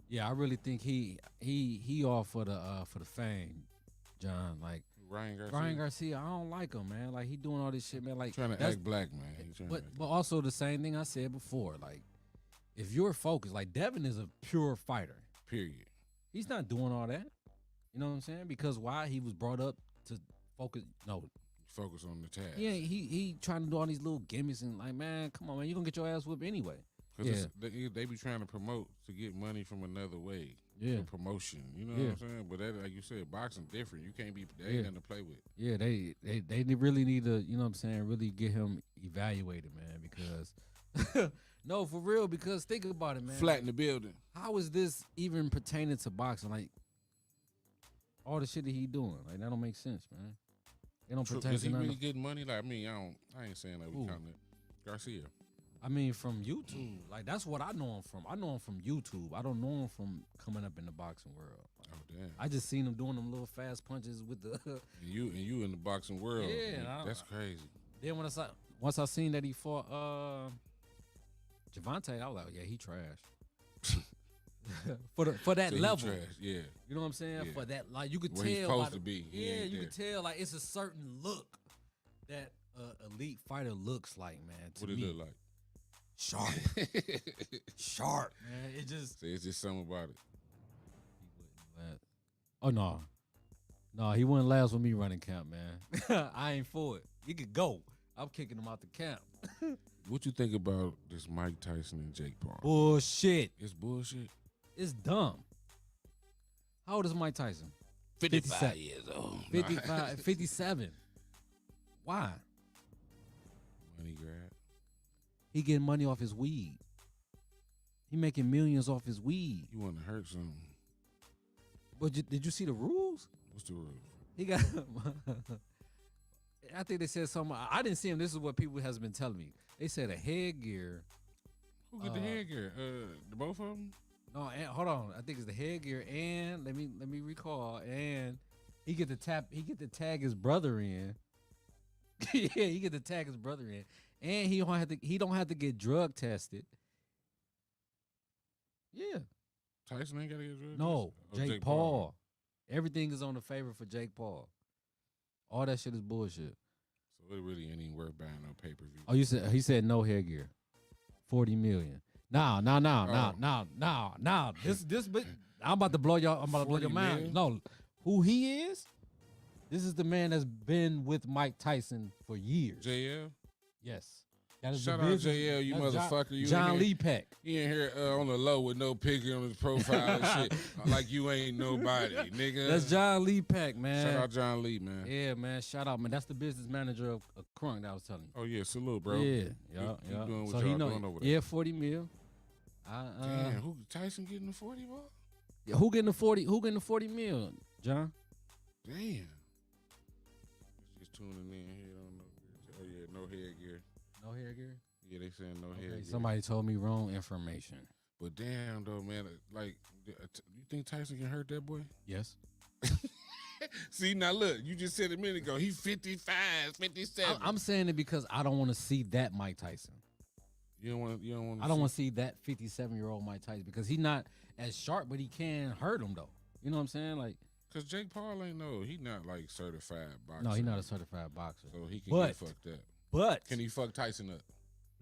Yeah, I really think he all for the fame, John. Like Ryan Garcia. Ryan Garcia, I don't like him, man. Like he doing all this shit, man. Like Trying to that's- act black, man. He trying to act but also the same thing I said before. Like if you're focused, like Devin is a pure fighter. period. He's not doing all that. You know what I'm saying? Because why? He was brought up to focus. No, Focus on the task. yeah, he trying to do all these little gimmicks and like, man, come on, man, you gonna get your ass whipped anyway. Because they be trying to promote to get money from another way. Yeah. For promotion. You know Yeah. what I'm saying? But that, like you said, boxing different. You can't be, they ain't Yeah. nothing to play with. Yeah, they really need to, you know what I'm saying, really get him evaluated, man, because no, for real, because think about it, man. Flatten the building. How is this even pertaining to boxing? Like all the shit that he doing, like that don't make sense, man. It don't pertain Is to he nothing. really getting money? Like, I mean, I ain't saying that we Who? counting it. Garcia. I mean, from YouTube, like that's what I know him from. I know him from YouTube. I don't know him from coming up in the boxing world. Oh, damn. I just seen him doing them little fast punches with the. And you in the boxing world. Yeah, man, I- that's crazy. Then once I seen that he fought Javante, I was like, yeah, he trash. for that So he level, trash, yeah. you know what I'm saying? Yeah. For that, like you could Where tell. he's by supposed the- to be. He Yeah, ain't you there. could tell like it's a certain look that elite fighter looks like, man. To What it me, look like? sharp, sharp, man. It just. See, it's just something about it. Oh no, he wouldn't last with me running camp, man. I ain't for it. He could go. I'm kicking him out the camp. What you think about this Mike Tyson and Jake Paul? Bullshit. It's bullshit. It's dumb. How old is Mike Tyson? 55 years old. 55, 57. Why? Money grab. He getting money off his weed. He making millions off his weed. You want to hurt something. But did you see the rules? What's the rule? He got. I think they said something. I didn't see him. This is what people has been telling me. They said a headgear. Who get the headgear? The both of them? No, and, hold on. I think it's the headgear, and let me recall. And he get to tag his brother in. Yeah, he get to tag his brother in, and he don't have to get drug tested. Yeah, Tyson ain't got to get drugs? no, Oh, Jake Paul. Everything is on the favor for Jake Paul. All that shit is bullshit. So it really ain't even worth buying no pay-per-view. Oh, he said no headgear, 40 million. Now. This, but I'm about to blow y'all. I'm about to blow 40 your mind. million? No, who he is? This is the man that's been with Mike Tyson for years. JL? Yes. That is Shout the out business- JL, you that's motherfucker. You John in here, Lee Peck. He in here on the low with no picture on his profile and shit. Like you ain't nobody, nigga. That's John Lee Peck, man. Shout out John Lee, man. Yeah, man. Shout out, man. That's the business manager of Crunk that I was telling you. Oh, yeah, salute, bro. Yeah, Keep doing what so y'all he know, doing over there. yeah, 40 mil. Damn, who Tyson getting the 40 ball? Yeah, who getting the 40? Who getting the 40 mil, John? Damn. Just tuning in here. I don't know. Oh, yeah, headgear. No hair gear. Yeah, they saying no Okay, headgear. somebody told me wrong information. But damn though, man, like, you think Tyson can hurt that boy? Yes. See, now look, you just said a minute ago, he 55, 57. I'm saying it because I don't want to see that Mike Tyson. You don't want. I don't want to see that 57-year-old Mike Tyson because he's not as sharp, but he can hurt him though. You know what I'm saying? Like, Cause Jake Paul he not like certified boxer. no, he's not a certified boxer. So he can get fucked up. But Can he fuck Tyson up?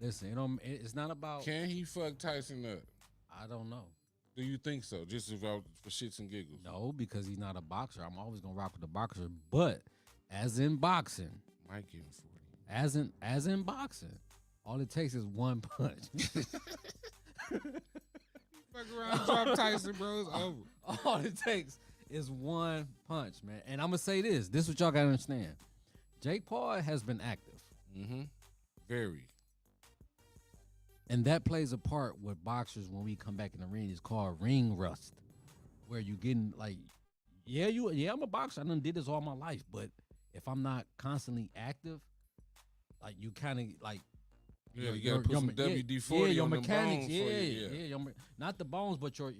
listen, it's not about. Can he fuck Tyson up? I don't know. Do you think so? Just about for shits and giggles? No, because he's not a boxer. I'm always gonna rock with the boxer. But as in boxing, Mike getting 40. as in boxing, all it takes is one punch. Fuck around, drop Tyson, bro. It's over. All it takes is one punch, man. And I'm gonna say this. This is what y'all gotta understand. Jake Paul has been active. Mm-hmm. Very. And that plays a part with boxers when we come back in the ring. It's called ring rust. Where you getting like, I'm a boxer. I done did this all my life. But if I'm not constantly active, like you kind of like, Yeah, you gotta put some WD-40 your on them mechanics, bones for you. not the bones, but your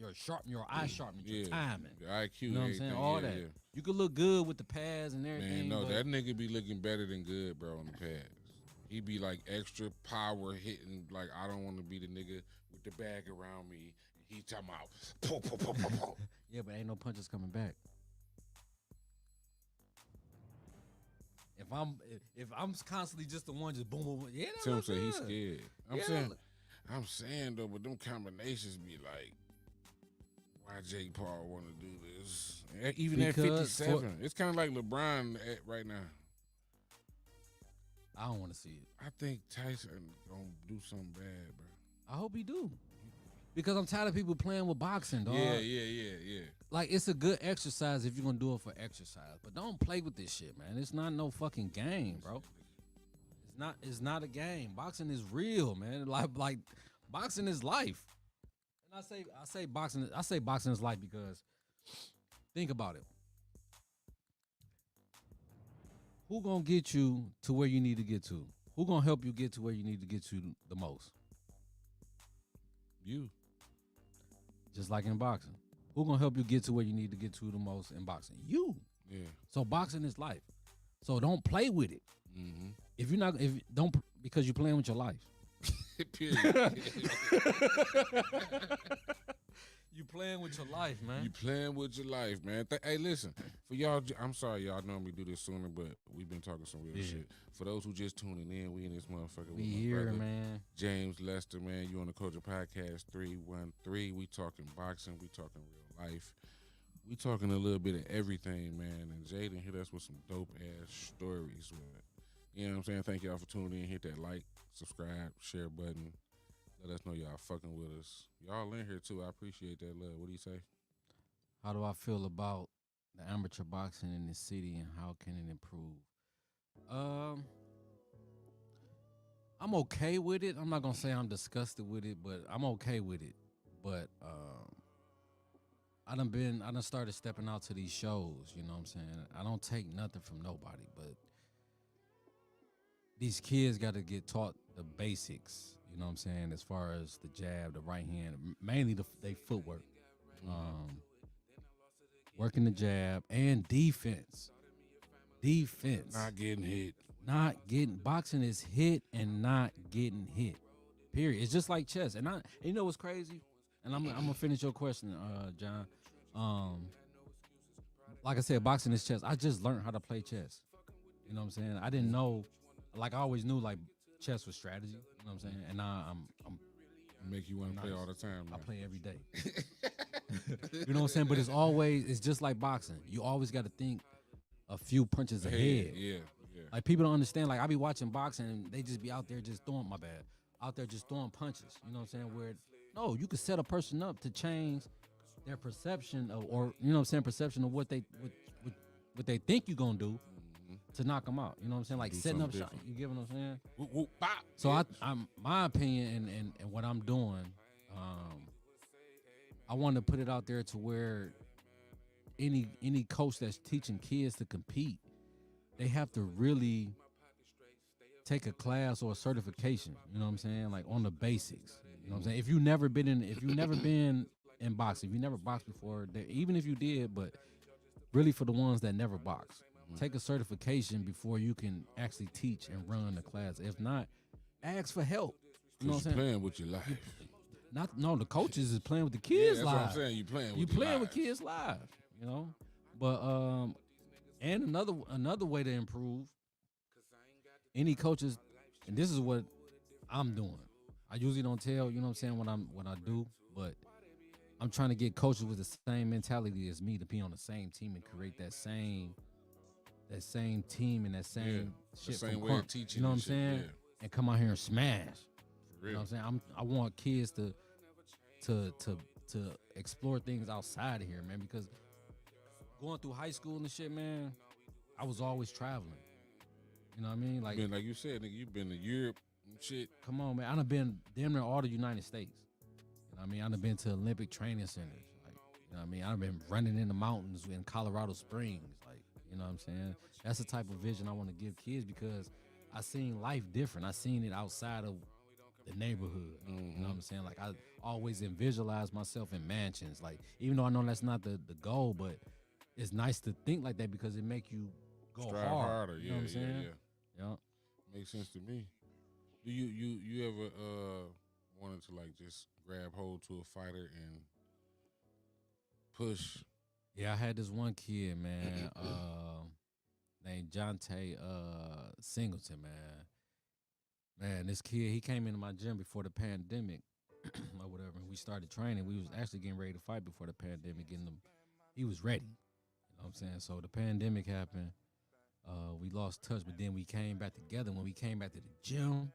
eye sharpening, your timing. Your IQ, You know what I'm saying? All that. Yeah. You could look good with the pads and everything. Man, no, but that nigga be looking better than good, bro, on the pads. He be like extra power hitting, like I don't want to be the nigga with the bag around me. He talking about, po, po, po, po, po. Yeah, but ain't no punches coming back. If I'm constantly just the one just boom boom, yeah, that Tim look say he's good. scared. Yeah, I'm saying though, but them combinations be like, why Jake Paul want to do this? Even Because at 57, it's kind of like LeBron right now. I don't want to see it. I think Tyson gonna do something bad, bro. I hope he do. Because I'm tired of people playing with boxing, dog. Yeah. Like, it's a good exercise if you're going to do it for exercise. But don't play with this shit, man. It's not no fucking game, bro. It's not a game. Boxing is real, man. Like boxing is life. And I say boxing is life because think about it. Who gonna get you to where you need to get to? Who gonna help you get to where you need to get to the most? You. Just like in boxing. Who gonna help you get to where you need to get to the most in boxing? You. Yeah. So boxing is life. So don't play with it. Mm-hmm. Because you're playing with your life. Period. You playing with your life, man. You playing with your life, man. Hey, listen, for y'all, I'm sorry y'all normally do this sooner, but we've been talking some real shit. For those who just tuning in, we in this motherfucker. We with my here, brother, man. James Lester, man. You on the Culture Podcast 313. We talking boxing. We talking real life. We talking a little bit of everything, man. And Jaden hit us with some dope ass stories. You know what I'm saying? Thank y'all for tuning in. Hit that like, subscribe, share button. Let us know y'all fucking with us. Y'all in here too. I appreciate that love. What do you say? How do I feel about the amateur boxing in the city and how can it improve? I'm okay with it. I'm not gonna say I'm disgusted with it, but I'm okay with it. But I done started stepping out to these shows, you know what I'm saying? I don't take nothing from nobody, but these kids gotta get taught the basics, you know what I'm saying, as far as the jab, the right hand, mainly they footwork. Working the jab and defense. Not getting hit. Boxing is hit and not getting hit. Period. It's just like chess. And you know what's crazy? And I'm gonna finish your question, John. Like I said, boxing is chess. I just learned how to play chess. You know what I'm saying? I didn't know, like I always knew like chess was strategy. You know what I'm saying? And now I'm Make you want to play all the time. I play every day. You know what I'm saying? But it's just like boxing. You always got to think a few punches ahead. Yeah. Like people don't understand. Like I be watching boxing and they just be out there just throwing punches. You know what I'm saying? No, you could set a person up to change their perception of, or you know what I'm saying, perception of what they think you're gonna do to knock them out. You know what I'm saying? Like setting up shot. You get what I'm saying? Whoop, whoop, bop. So I'm my opinion and what I'm doing, I want to put it out there to where any coach that's teaching kids to compete, they have to really take a class or a certification. You know what I'm saying? Like on the basics. You know what I'm saying? If you never been in boxing, if you never boxed before, even if you did, but really for the ones that never box, take a certification before you can actually teach and run the class. If not, ask for help. You know what I'm saying? Playing with your life. The coaches is playing with the Yeah, kids that's live. what I'm saying. You playing with with kids live. You know, but and another way to improve. Any coaches, and this is what I'm doing. I usually don't tell, you know what I'm saying, what I do, but I'm trying to get coaches with the same mentality as me to be on the same team and create that same team and that same shit the same from way crunk, of teaching. you know what I'm shit, saying? Yeah. And come out here and smash. For real. You know what I'm saying? I want kids to explore things outside of here, man, because going through high school and shit, man, I was always traveling. You know what I mean? Like, Like you said, nigga, you've been to Europe and shit. come on, man. I done been damn near all the United States. You know what I mean? I done been to Olympic training centers. Like, you know what I mean? I've been running in the mountains in Colorado Springs. Like, you know what I'm saying? That's the type of vision I want to give kids because I seen life different. I seen it outside of the neighborhood. You know what I'm saying? Like, I always visualize myself in mansions. Like, even though I know that's not the goal, but it's nice to think like that because it make you go Strive harder. You know what I'm saying? Yeah. Makes sense to me. Do you ever wanted to like just grab hold to a fighter and push? Yeah, I had this one kid, man, named Jonte Singleton, man. Man, this kid, he came into my gym before the pandemic or whatever, and we started training. We was actually getting ready to fight before the pandemic, he was ready. You know what I'm saying? So the pandemic happened. We lost touch, but then we came back together. When we came back to the gym,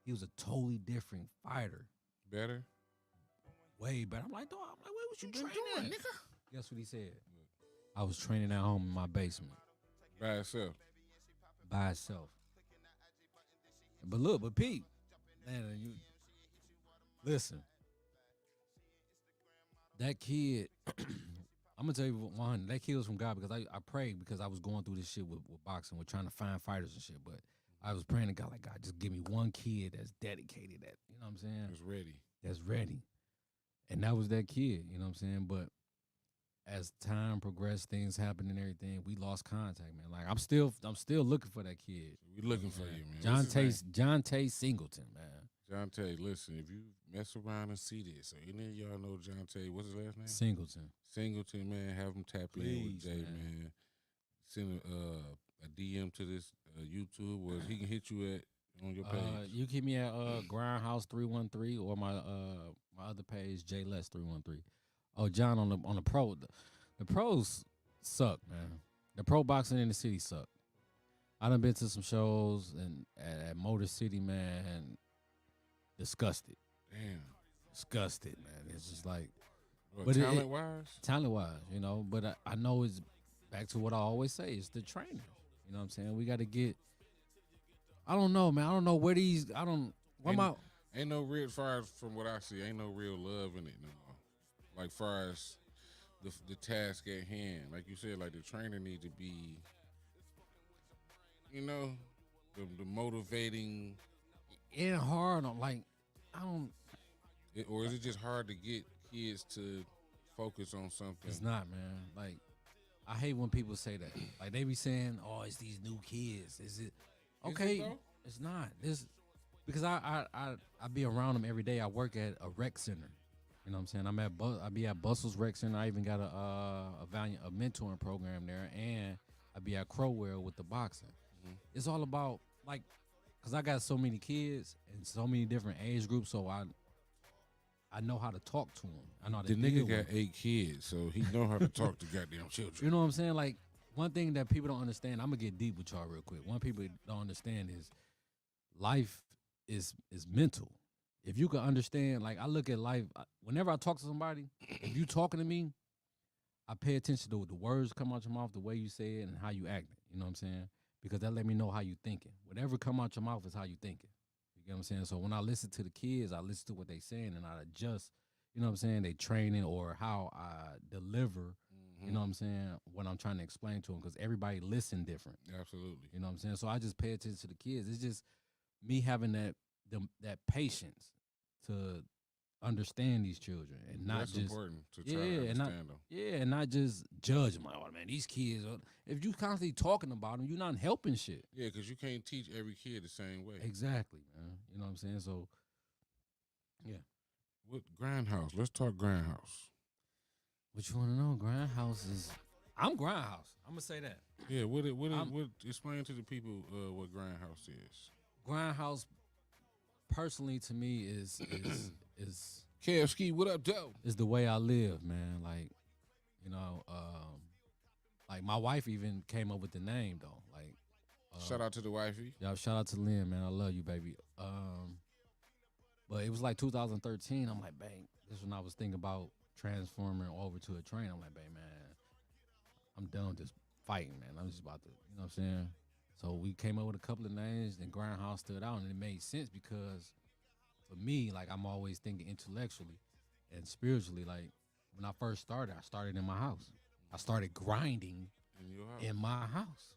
he was a totally different fighter. Better? Way better. I'm like, dog, what was you training, nigga? Guess what he said? I was training at home in my basement. By itself. By itself. But Pete, man, you listen. That kid, I'm gonna tell you one. That kid was from God because I prayed because I was going through this shit with boxing, with trying to find fighters and shit. But I was praying to God, like, God, just give me one kid that's dedicated, that, you know what I'm saying? That's ready. And that was that kid, you know what I'm saying? But as time progressed, things happened and everything, we lost contact, man. Like, I'm still looking for that kid. We looking for you, man. Jonte Singleton, man. Jonte, listen, if you mess around and see this, so any of y'all know Jonte, what's his last name? Singleton, man, have him tap in with Jay, man. Send a DM to this YouTube where he can hit you at on your page. You keep me at Grindhouse 313 or my other page, Jles 313. Oh, John, on the pro, the pros suck, man. The pro boxing in the city suck. I done been to some shows and at Motor City, man, and disgusted. Damn. Disgusted, man. It's just like, but talent-wise? Talent-wise, you know. But I know it's back to what I always say. It's the trainers. You know what I'm saying? We got to get, I don't know, man. I don't know where these, Ain't no real, far as from what I see, ain't no real love in it no more. Like, far as the task at hand. Like you said, like, the trainer need to be, you know, the motivating. It hard on, like, I don't. Or is it just hard to get kids to focus on something? It's not, man. Like, I hate when people say that. Like, they be saying, "Oh, it's these new kids." Is it okay? It's not. This because I be around them every day. I work at a rec center. You know what I'm saying? I be at Bustle's Rec Center. I even got a mentoring program there, and I be at Crowell with the boxing. Mm-hmm. It's all about, like, because I got so many kids and so many different age groups, so I know how to talk to them. I know how to deal with. The nigga got 8 kids, so he know how to talk to goddamn children. You know what I'm saying? Like, one thing that people don't understand, I'm going to get deep with y'all real quick. One people don't understand is life is mental. If you can understand, like, I look at life, whenever I talk to somebody, if you talking to me, I pay attention to the words come out your mouth, the way you say it, and how you act. You know what I'm saying? Because that let me know how you thinking. Whatever come out your mouth is how you thinking. You get what I'm saying? So when I listen to the kids, I listen to what they saying, and I adjust, you know what I'm saying, they training or how I deliver You know what I'm saying? What I'm trying to explain to them, because everybody listen different. Absolutely. You know what I'm saying? So I just pay attention to the kids. It's just me having that patience to understand these children and not That's just important to try yeah, to and not understand them. yeah, and not just judge them. Like, oh man, these kids. If you constantly talking about them, you're not helping shit. Yeah, because you can't teach every kid the same way. Exactly, man. You know what I'm saying? So yeah. What Grindhouse? Let's talk Grindhouse. What you want to know? Grindhouse is. I'm Grindhouse. I'm gonna say that. Yeah, what explain to the people what Grindhouse is. Grindhouse, personally, to me is KFC, what up, Joe? is the way I live, man. Like, like my wife even came up with the name though. Like, Shout out to the wifey. y'all, shout out to Lynn, man. I love you, baby. But it was like 2013. I'm like, bang. This is when I was thinking about transforming over to a train. I'm like, bang, man, I'm done with this fighting, man. I'm just about to, you know what I'm saying? So we came up with a couple of names, and Grindhouse stood out, and it made sense because for me, like, I'm always thinking intellectually and spiritually. Like, when I first started, I started in my house. I started grinding In your house. in my house.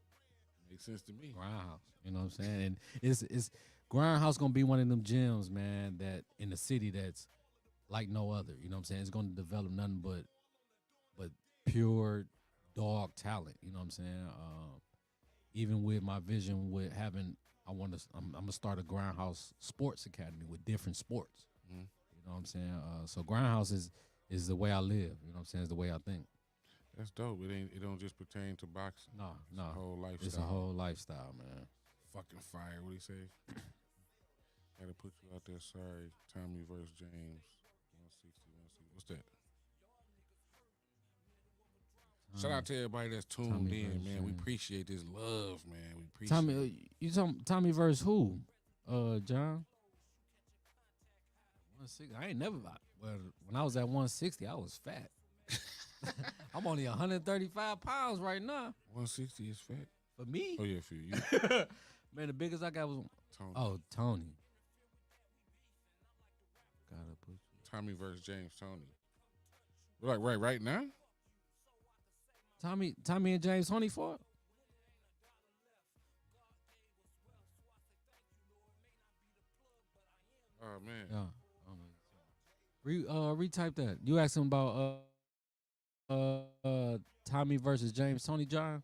Makes sense to me. Grindhouse, you know what I'm saying? And it's Grindhouse gonna be one of them gems, man, that in the city that's like no other. You know what I'm saying? It's gonna develop nothing but pure dog talent. You know what I'm saying? Even with my vision with having, I'm gonna start a Grindhouse Sports Academy with different sports. Mhm. You know what I'm saying? So Grindhouse is the way I live. You know what I'm saying? It's the way I think. That's dope. It don't just pertain to boxing. No, It's no, a whole lifestyle. it's a whole lifestyle, man. Fucking fire. What do you say? Gotta put you out there. Sorry, Tommy versus James. 160. What's that? Shout out to everybody that's tuned Tommy in, versus man. We James. appreciate this love, man. We appreciate Tommy, you Tommy versus who? John. 160. I ain't never. Well, when I was at 160, I was fat. I'm only 135 pounds right now. 160 is fat. For me, Oh yeah, for you. man, the biggest I got was Tony. Tony. Gotta put you. Tommy versus James Tony. We're like right now? Tommy and James Tony fought. Oh man. Yeah, I don't know. Retype that. You asked him about Tommy versus James Tony, John.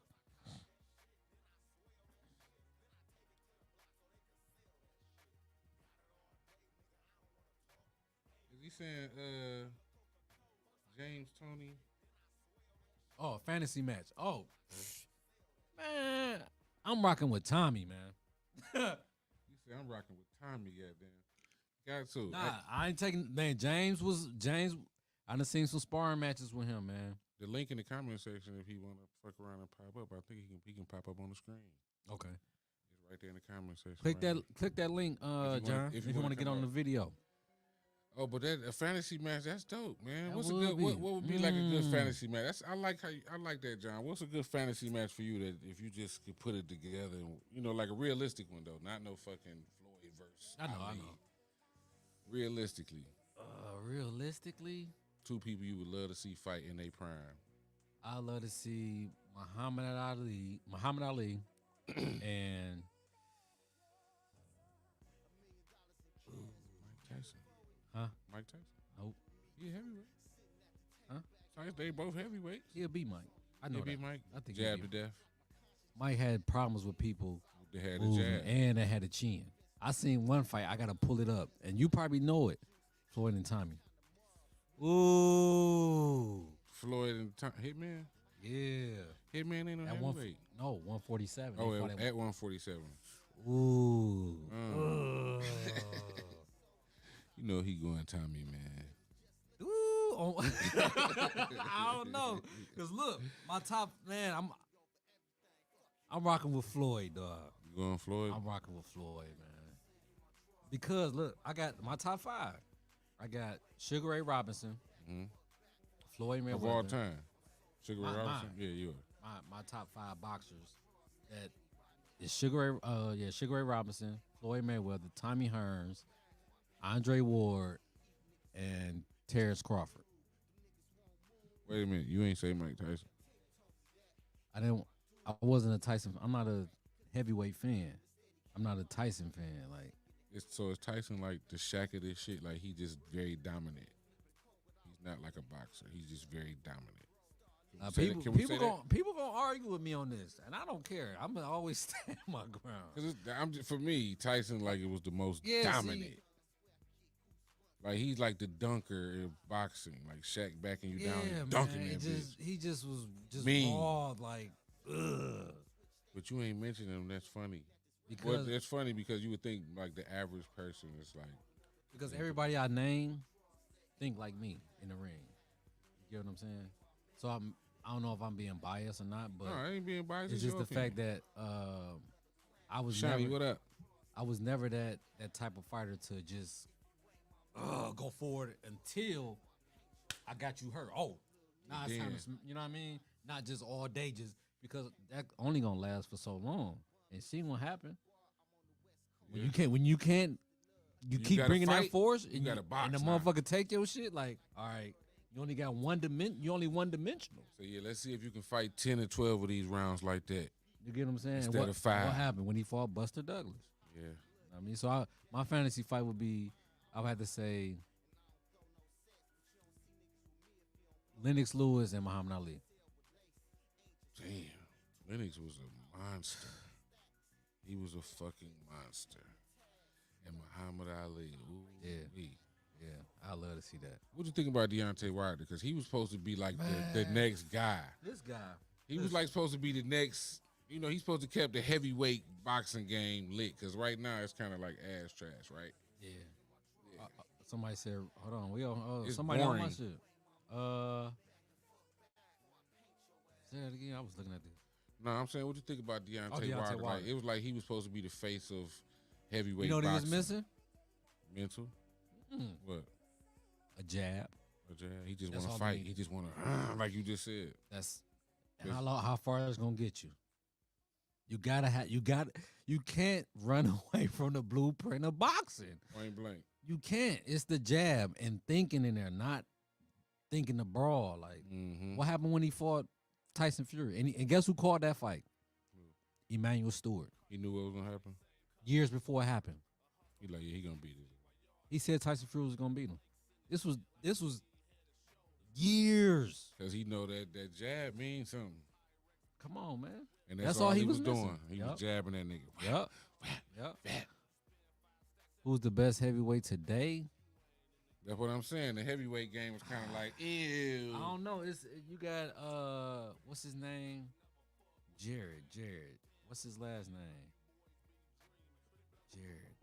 Is he saying James Tony? Oh, fantasy match. Oh, man, I'm rocking with Tommy, man. You say I'm rocking with Tommy, goddamn. Got to. Nah, I ain't taking. Man, James. I done seen some sparring matches with him, man. The link in the comment section, if he want to fuck around and pop up, I think he can pop up on the screen. Okay. It's right there in the comment section. Click that link, John. If you want to get on the video. Oh, but a fantasy match, that's dope, man. That What's a would good be. what would be like a good Mm. fantasy match? I like that, John. What's a good fantasy match for you that if you just could put it together, like a realistic one though, not no fucking Floyd versus I know. Ali. Realistically, Realistically, two people you would love to see fight in their prime. I love to see Muhammad Ali, and Mike Tyson. huh? Mike Tyson. Nope. He heavyweight. Huh? They both heavyweight. He'll be Mike. I know He that. beat Mike. I think Jab he'll to be. death. Mike had problems with people They had a moving, jab. and they had a chin. I seen one fight. I gotta pull it up, and you probably know it. Floyd and Tommy. Ooh, Floyd and Hitman. yeah. Hitman ain't no At heavyweight. 147. Oh, They fought at 147. Ooh. You know he going Tommy, man. Ooh. I don't know. Cause look, my top man, I'm rocking with Floyd, dog. You going Floyd? I'm rocking with Floyd, man. Because look, I got my top 5. I got Sugar Ray Robinson, Floyd Mayweather. Of all time. Sugar Ray Mine. Robinson? Yeah, you are. My top 5 boxers. That is Sugar Ray Robinson, Floyd Mayweather, Tommy Hearns, Andre Ward, and Terrence Crawford. Wait a minute, you ain't say Mike Tyson. I didn't. I wasn't a Tyson. I'm not a heavyweight fan. I'm not a Tyson fan. Like Is Tyson like the Shaq of this shit? Like he just very dominant. He's not like a boxer. He's just very dominant. Can we say that? Can we say that? people gonna argue with me on this, and I don't care. I'm gonna always stand my ground. Cause for me, Tyson like it was the most dominant. See, like he's like the dunker in boxing, like Shaq backing you down, yeah, and dunking man. that bitch. He just was just Mean. raw, like ugh. But you ain't mentioning him. That's funny. Because That's funny because you would think like the average person is like because everybody I name think like me in the ring. You get what I'm saying? So I don't know if I'm being biased or not, but no, I ain't being biased. it's just the fact that I was Shiny, never what up? I was never that type of fighter to just go forward until I got you hurt. Oh, now it's time to, you know what I mean? Not just all day, just because that only gonna last for so long, and see what happen when you can't keep bringing fight, that force, you and, gotta box and the now. motherfucker take your shit. Like, all right, you only got you only one dimensional. So yeah, let's see if you can fight 10 or 12 of these rounds like that. You get what I'm saying? Instead of 5. What happened when he fought Buster Douglas? Yeah. I mean, so my fantasy fight would be, I would have to say, Lennox Lewis and Muhammad Ali. Damn, Lennox was a monster. He was a fucking monster. And Muhammad Ali, ooh, Yeah, I love to see that. What you think about Deontay Wilder? Because he was supposed to be like the next guy. This guy, He was like supposed to be the next. You know, he's supposed to keep the heavyweight boxing game lit. Because right now it's kind of like ass trash, right? yeah. Somebody said, hold on, we on. It's Somebody boring. on my shit. Say that again. I was looking at this. No, I'm saying, what you think about Deontay Wilder? Like, it was like he was supposed to be the face of heavyweight. You know what boxing. he was missing? Mental. What? A jab. A jab. He just That's want all to fight. he He just want to, like you just said. And how far that's gonna get you? You can't run away from the blueprint of boxing. Point blank. You can't. It's the jab and thinking in there, not thinking the brawl. Like what happened when he fought Tyson Fury? And guess who called that fight? Emmanuel Stewart. He knew what was gonna happen. Years before it happened. He like, yeah, he gonna beat it. He said Tyson Fury was gonna beat him. This was years. Cause he know that jab means something. Come on, man. And that's all he was doing. He was jabbing that nigga. Yep. Who's the best heavyweight today? That's what I'm saying. The heavyweight game was kind of like, ew. I don't know. You got what's his name? Jared. What's his last name? Jared.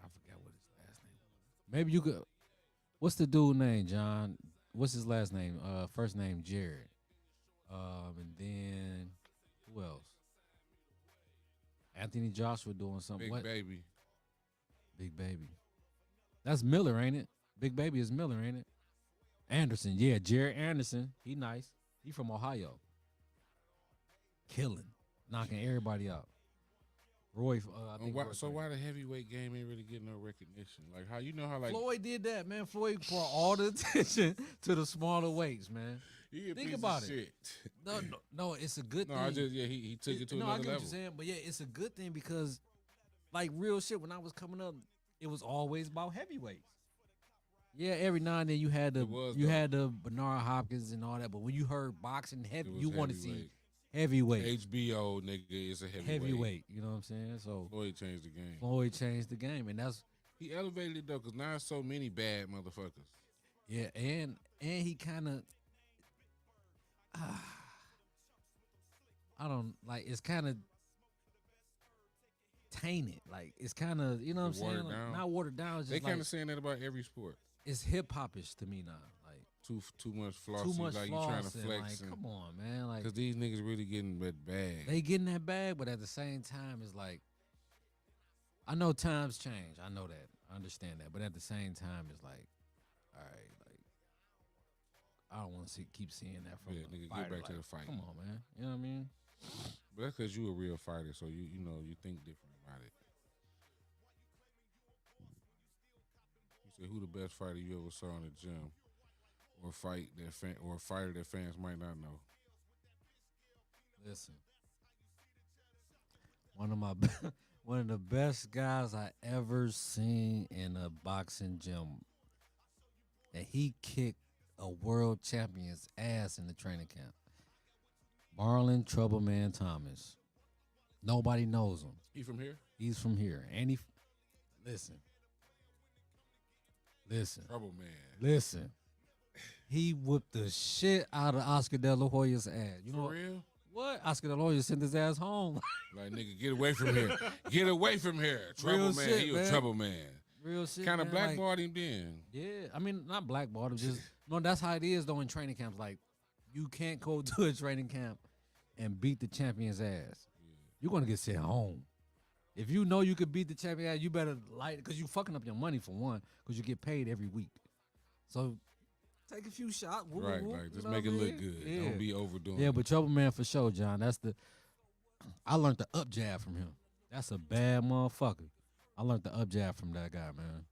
I forgot what his last name was. Maybe you could. What's the dude name, John? What's his last name? First name Jared. And then who else? Anthony Joshua doing something. Big Baby. Big Baby. That's Miller, ain't it? Big Baby is Miller, ain't it? Anderson, yeah, Jared Anderson. He nice. He from Ohio. Killing, knocking everybody out. Roy, I think. Why the heavyweight game ain't really getting no recognition? Like how like Floyd did that, man. Floyd brought all the attention to the smaller weights, man. Think about it. Shit. No, it's a good thing. No, he took it to another I get level. what you're saying, but yeah, it's a good thing because, like real shit, when I was coming up, it was always about heavyweights. Yeah, every now and then you had the Bernard Hopkins and all that, but when you heard boxing heavy, you want to see heavyweight. HBO nigga is a heavyweight. Heavyweight, you know what I'm saying? So Floyd changed the game. And that's he elevated it though, cause now there's so many bad motherfuckers. Yeah, and he kind of. I don't like. It's kind of tainted. Like it's kind of, you know what I'm saying? Like, not watered down. It's just they kind of saying that about every sport. It's hip hopish to me now. Like too much flossing. Like you trying to flex. Like, come on, man. Like because these niggas really getting that bag. They getting that bag, but at the same time, it's like I know times change. I know that. I understand that. But at the same time, it's like, all right, like I don't want to keep seeing that from nigga. Fighter. Get back to the fight. Come on, man. You know what I mean? But that's because you a real fighter, so you think different about it. You say who the best fighter you ever saw in the gym? or or a fighter that fans might not know? Listen, one of my one of the best guys I ever seen in a boxing gym, and he kicked a world champion's ass in the training camp. Marlon Troubleman Thomas. Nobody knows him. He from here? He's from here, and listen, listen, Trouble man. listen. He whooped the shit out of Oscar De La Hoya's ass. You know For what? real? What? Oscar De La Hoya sent his ass home. Like, nigga, get away from here. Get away from here. Trouble Real man. shit, He was man. trouble man. Real shit. Kind of man, like, blackballed him then. yeah, I mean, not blackballed him. Just no. That's how it is though in training camps. Like, you can't go to a training camp and beat the champion's ass. You're gonna get sent home. If you know you could beat the champion ass, you better light because you fucking up your money for one, because you get paid every week. So take a few shots. Whoop, Right, whoop, like, you just know make what it I look mean? good. Yeah. Don't be overdoing Yeah, it. but Trouble Man for sure, John. I learned the up jab from him. That's a bad motherfucker. I learned the up jab from that guy, man.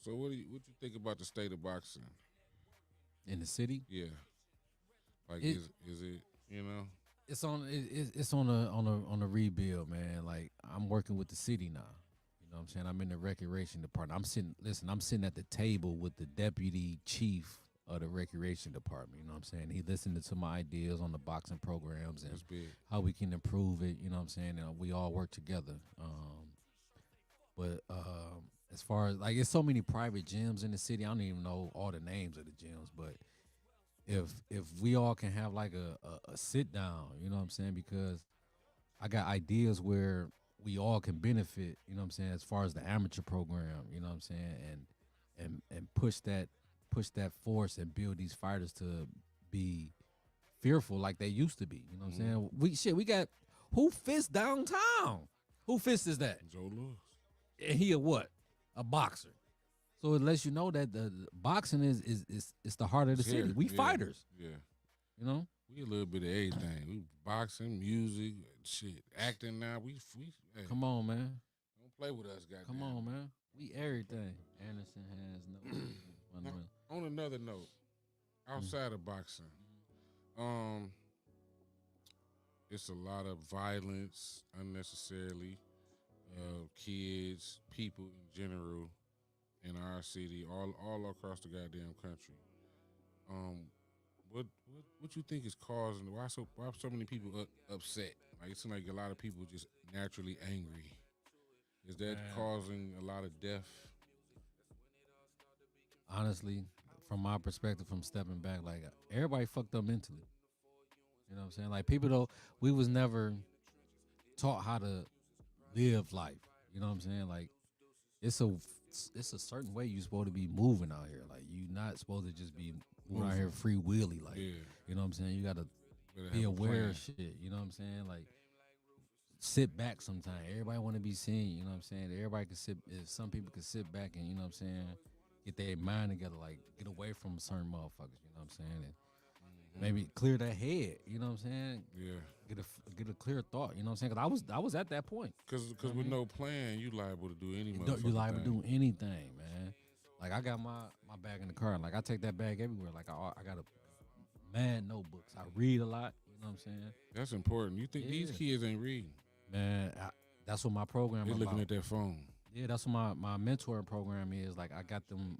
So what you think about the state of boxing? In the city, Yeah. Like, It- is it, you know? it's on a rebuild, man. Like, I'm working with the city now. You know what I'm saying? I'm in the recreation department. I'm sitting at the table with the deputy chief of the recreation department. You know what I'm saying? He listened to my ideas on the boxing programs and That's big. how we can improve it. You know what I'm saying? And we all work together. But as far as like, it's so many private gyms in the city. I don't even know all the names of the gyms, but if we all can have like a sit down, you know what I'm saying? Because I got ideas where we all can benefit, you know what I'm saying, as far as the amateur program, you know what I'm saying, and push that force and build these fighters to be fearful like they used to be. You know what I'm saying? We got who fist downtown. Who fist is that? Joe Lewis. And he a what? A boxer. So it lets you know that the boxing is the heart of the It's city. here. We Yeah. fighters, Yeah. you know. We a little bit of everything. We boxing, music, shit, acting now. We hey, Come on, man. don't play with us, goddamn. Come on, man. We everything. Anderson has no. Now, on another note, outside of boxing, it's a lot of violence unnecessarily. Kids, people in general, in our city, all across the goddamn country. What you think is causing? Why so many people upset? Like, it seems like a lot of people just naturally angry. Is that Man. causing a lot of death? Honestly, from my perspective, from stepping back, like, everybody fucked up mentally. You know what I'm saying? Like, we was never taught how to live life. You know what I'm saying? Like, it's a certain way you're supposed to be moving out here. Like, you're not supposed to just be moving out here free wheelie. Like, Yeah. you know what I'm saying? You gotta Better be have a aware plan. of shit. You know what I'm saying? Like, sit back sometimes. Everybody want to be seen. You know what I'm saying? Everybody can sit. If some people can sit back and, you know what I'm saying, get their mind together. Like, get away from certain motherfuckers. You know what I'm saying? And maybe clear their head. You know what I'm saying? Yeah. Get a clear thought. You know what I'm saying? Because I was at that point. Because with no plan, you liable to do any You motherfucking liable to thing. do anything, man. Like, I got my bag in the car. Like, I take that bag everywhere. Like, I got a mad notebooks. I read a lot. You know what I'm saying? That's important. You think these Yeah. kids ain't reading? Man, that's what my program They're is looking about. at their phone. Yeah, that's what my mentoring program is. Like, I got them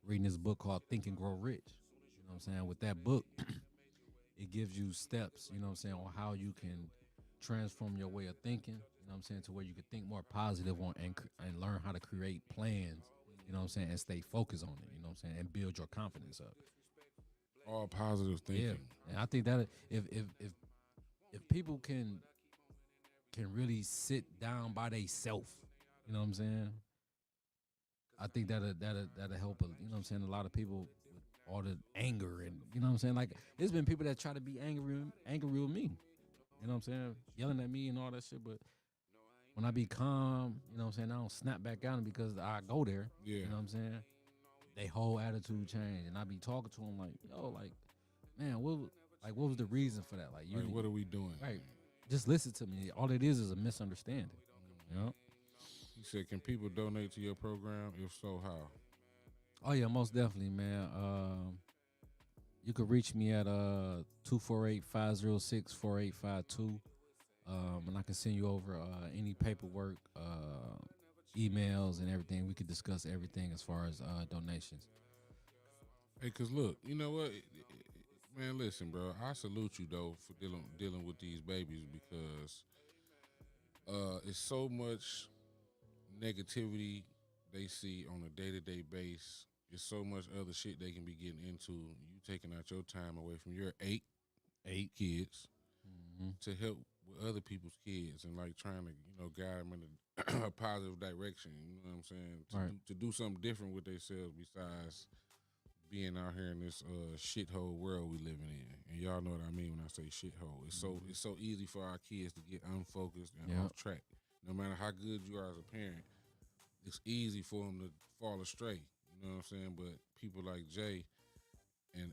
reading this book called Think and Grow Rich. You know what I'm saying? With that book, it gives you steps, you know what I'm saying, on how you can transform your way of thinking, you know what I'm saying, to where you can think more positive and learn how to create plans, you know what I'm saying, and stay focused on it, you know what I'm saying, and build your confidence up. All positive thinking. Yeah. And I think that if people can really sit down by themselves, you know what I'm saying, I think that'll help. You know what I'm saying, a lot of people with all the anger and, you know what I'm saying, like, there's been people that try to be angry with me, you know what I'm saying, yelling at me and all that shit. But when I be calm, you know what I'm saying, I don't snap back at them because I go there. Yeah. You know what I'm saying? They whole attitude change, and I be talking to them like, yo, like, man, what was the reason for that? Like, you, Like, what are we doing? right? Just listen to me. All it is a misunderstanding. You know? He said, can people donate to your program? If so, how? Oh yeah, most definitely, man. You could reach me at 248-506-4852. And I can send you over any paperwork, emails, and everything. We could discuss everything as far as donations. Hey, cause look, you know what, man. Listen, bro. I salute you though for dealing with these babies because it's so much negativity they see on a day to day base. It's so much other shit they can be getting into. You taking out your time away from your eight kids Mm-hmm. to help with other people's kids and like trying to guide them in a, a positive direction. You know what I'm saying? Right. To do something different with themselves besides being out here in this shithole world we living in. And y'all know what I mean when I say shithole. It's so easy for our kids to get unfocused and Yep. off track. No matter how good you are as a parent, it's easy for them to fall astray. You know what I'm saying? But people like Jay and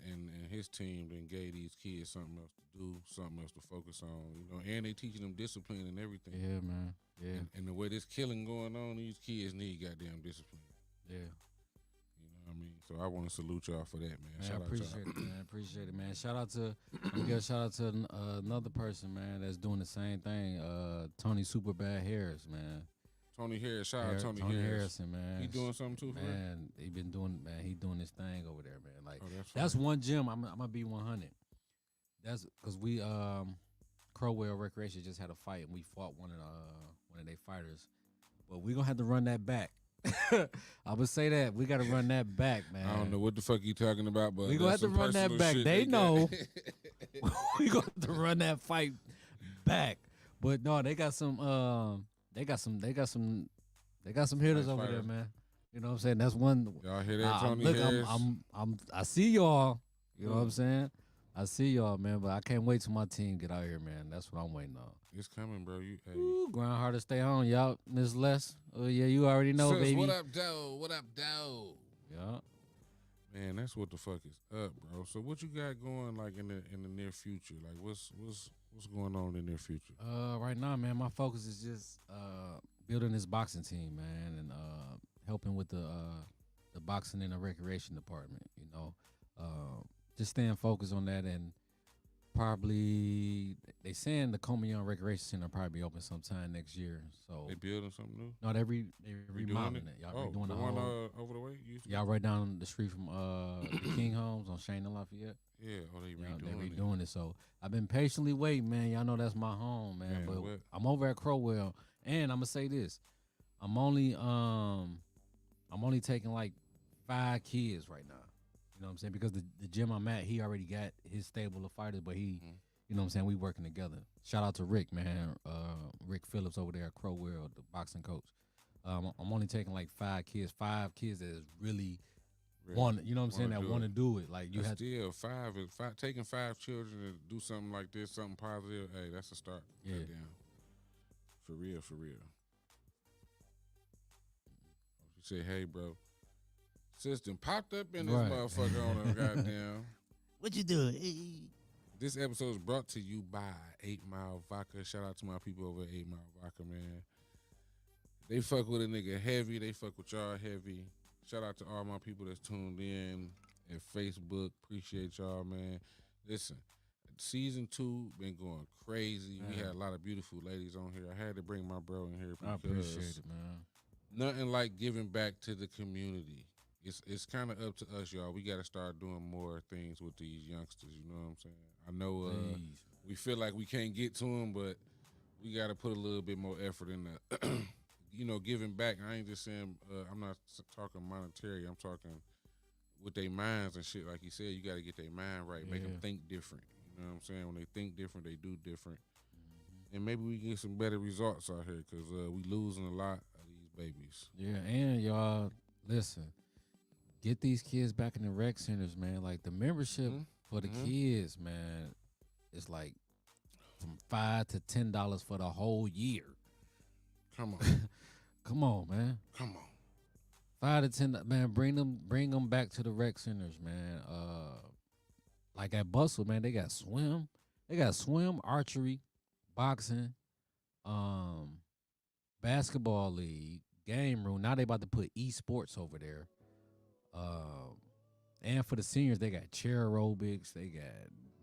his team then gave these kids something else to do, something else to focus on. And they teaching them discipline and everything. Yeah, man. Yeah, And the way this killing going on, these kids need goddamn discipline. yeah. You know what I mean? So I want to salute y'all for that, man. Man, Shout I out appreciate y'all. it, man. Appreciate it, man. Shout out to let me give a shout out to another person, man, that's doing the same thing. Tony Superbad Harris, man. Tony Harris, shout out Tony Harris. Harrison, man. He doing something too, for real? Man, he been doing, man. He doing this thing over there, man. Like Oh, that's fine. one gym. I'm gonna be 100. That's because we Crowell Recreation just had a fight and we fought one of their fighters, but we gonna have to run that back. I would say that we got to run that back, man. I don't know what the fuck you talking about, but We gonna have to some run that personal back. shit They got. know. We gonna have to run that fight back. But no, they got some hitters Nice over there, fighters. man. You know what I'm saying? That's one. Y'all hear that, Tony Look, Harris? I see y'all. You know what I'm saying? I see y'all, man. But I can't wait till my team get out here, man. That's what I'm waiting on. It's coming, bro. Hey. Ooh, grind hard to stay home, y'all. Miss Les. Oh yeah, you already know, Sis, baby. what up, Doe? What up, Doe? Yeah. Man, that's what the fuck is up, bro. So what you got going like in the near future? Like what's going on in the near future? Right now, man, my focus is just building this boxing team, man, and helping with the boxing and the recreation department. Just staying focused on that, and probably they saying the Coleman Young Recreation Center will probably be open sometime next year. So They building something new? no, they Redoing remodeling it? it. Y'all Oh, redoing the the one whole. over the way? You used to Y'all right down the street from the King Homes on Shane and Lafayette. Yeah, they Yeah, redoing they redoing it. So I've been patiently waiting, man. Y'all know that's my home, man. Man, but what? I'm over at Crowell, and I'm gonna say this: I'm only taking like 5 kids right now. You know what I'm saying? Because the gym I'm at, he already got his stable of fighters, but he, you know what I'm saying, we working together. Shout out to Rick, man. Rick Phillips over there at Crowell, the boxing coach. I'm only taking like 5 kids that is really want, you know what I'm saying, that want to do it. Like you That's have still five, taking 5 children to do something like this, something positive. Hey, that's a start. Yeah. Goddamn. For real, for real. She said, "Hey, bro, system popped up in this Right. motherfucker on a goddamn." What you doing? This episode is brought to you by 8 Mile Vodka. Shout out to my people over at 8 Mile Vodka, man. They fuck with a nigga heavy. They fuck with y'all heavy. Shout out to all my people that's tuned in at Facebook. Appreciate y'all, man. Listen, season 2 been going crazy. We Man. had a lot of beautiful ladies on here. I had to bring my bro in here I because appreciate it, man. nothing like giving back to the community. It's kind of up to us, y'all. We got to start doing more things with these youngsters. You know what I'm saying? I know Please. we feel like we can't get to them, but we got to put a little bit more effort in the, giving back. I ain't just saying, I'm not talking monetary. I'm talking with their minds and shit. Like you said, you got to get their mind right, make them Yeah. think different. You know what I'm saying? When they think different, they do different. And maybe we get some better results out here because we losing a lot of these babies. Yeah, and y'all, listen, get these kids back in the rec centers, man. Like the membership for the kids, man, is like from $5 to $10 for the whole year. Come on. Come on, man. Come on. 5 to 10, man. Bring them back to the rec centers, man. Like at Bustle, man, they got swim, archery, boxing, basketball league, game room. Now they about to put esports over there. Um, and for the seniors, they got chair aerobics, they got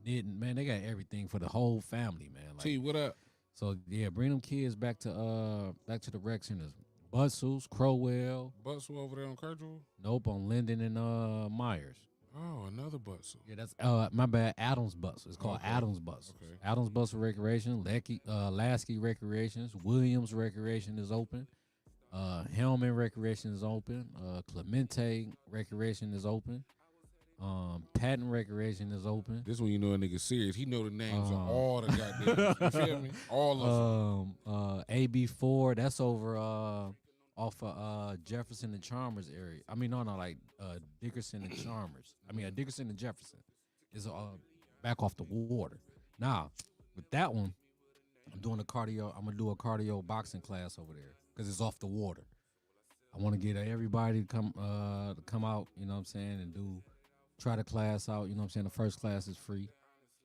knitting, man, they got everything for the whole family, man. Like, T, what up? so yeah, bring them kids back to the rec centers. Bustles, Crowell, Butts over there on Kirkwood? nope, on Linden and Myers. Oh, another butts. Yeah, that's my bad. Adams Bus. It's called Okay. Adams Bus. Okay. Adams Bus for Recreation. Lasky Recreations. Williams Recreation is open. Hellman Recreation is open. Clemente Recreation is open. Patton Recreation is open. This one you know a nigga serious. He know the names of all the goddamn. You feel me? All of them. AB4. That's over off of Jefferson and Chalmers area. I mean, no, like Dickerson and Chalmers. I mean, Dickerson and Jefferson is back off the water. Now, with that one, I'm doing a cardio. I'm gonna do a cardio boxing class over there because it's off the water. I want to get everybody to come out. You know what I'm saying, and try the class out. You know what I'm saying. The first class is free.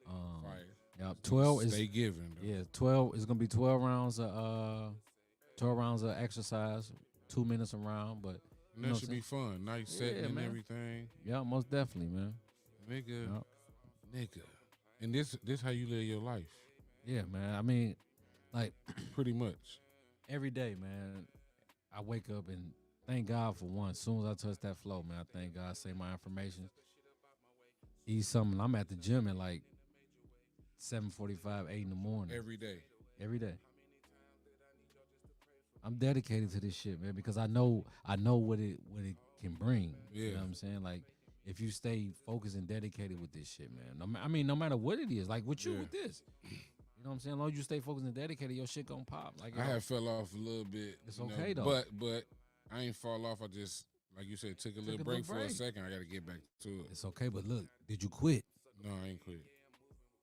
Fire. Yeah, 12 is Stay giving. Though. yeah, 12 is gonna be 12 rounds of 12 rounds of exercise, 2 minutes a round, but And that should be fun. Nice setting Yeah, and man. everything. yeah, most definitely, man. Nigga. Yeah. Nigga. And this how you live your life. Yeah, man. I mean, like Pretty much. every day, man, I wake up and thank God for one. As soon as I touch that floor, man, I thank God, say my affirmations, eat something. I'm at the gym at like 7:45, 8 in the morning. Every day. Every day. I'm dedicated to this shit, man, because I know what it can bring. You Yeah. know what I'm saying? Like, if you stay focused and dedicated with this shit, man. I mean, no matter what it is, like with you Yeah. with this. You know what I'm saying? As long as you stay focused and dedicated, your shit gonna pop. Like, I have fell off a little bit. It's you know, okay, though. But I ain't fall off. I just, like you said, took a little break for a second. I got to get back to it. it's okay, but look, did you quit? No, I ain't quit.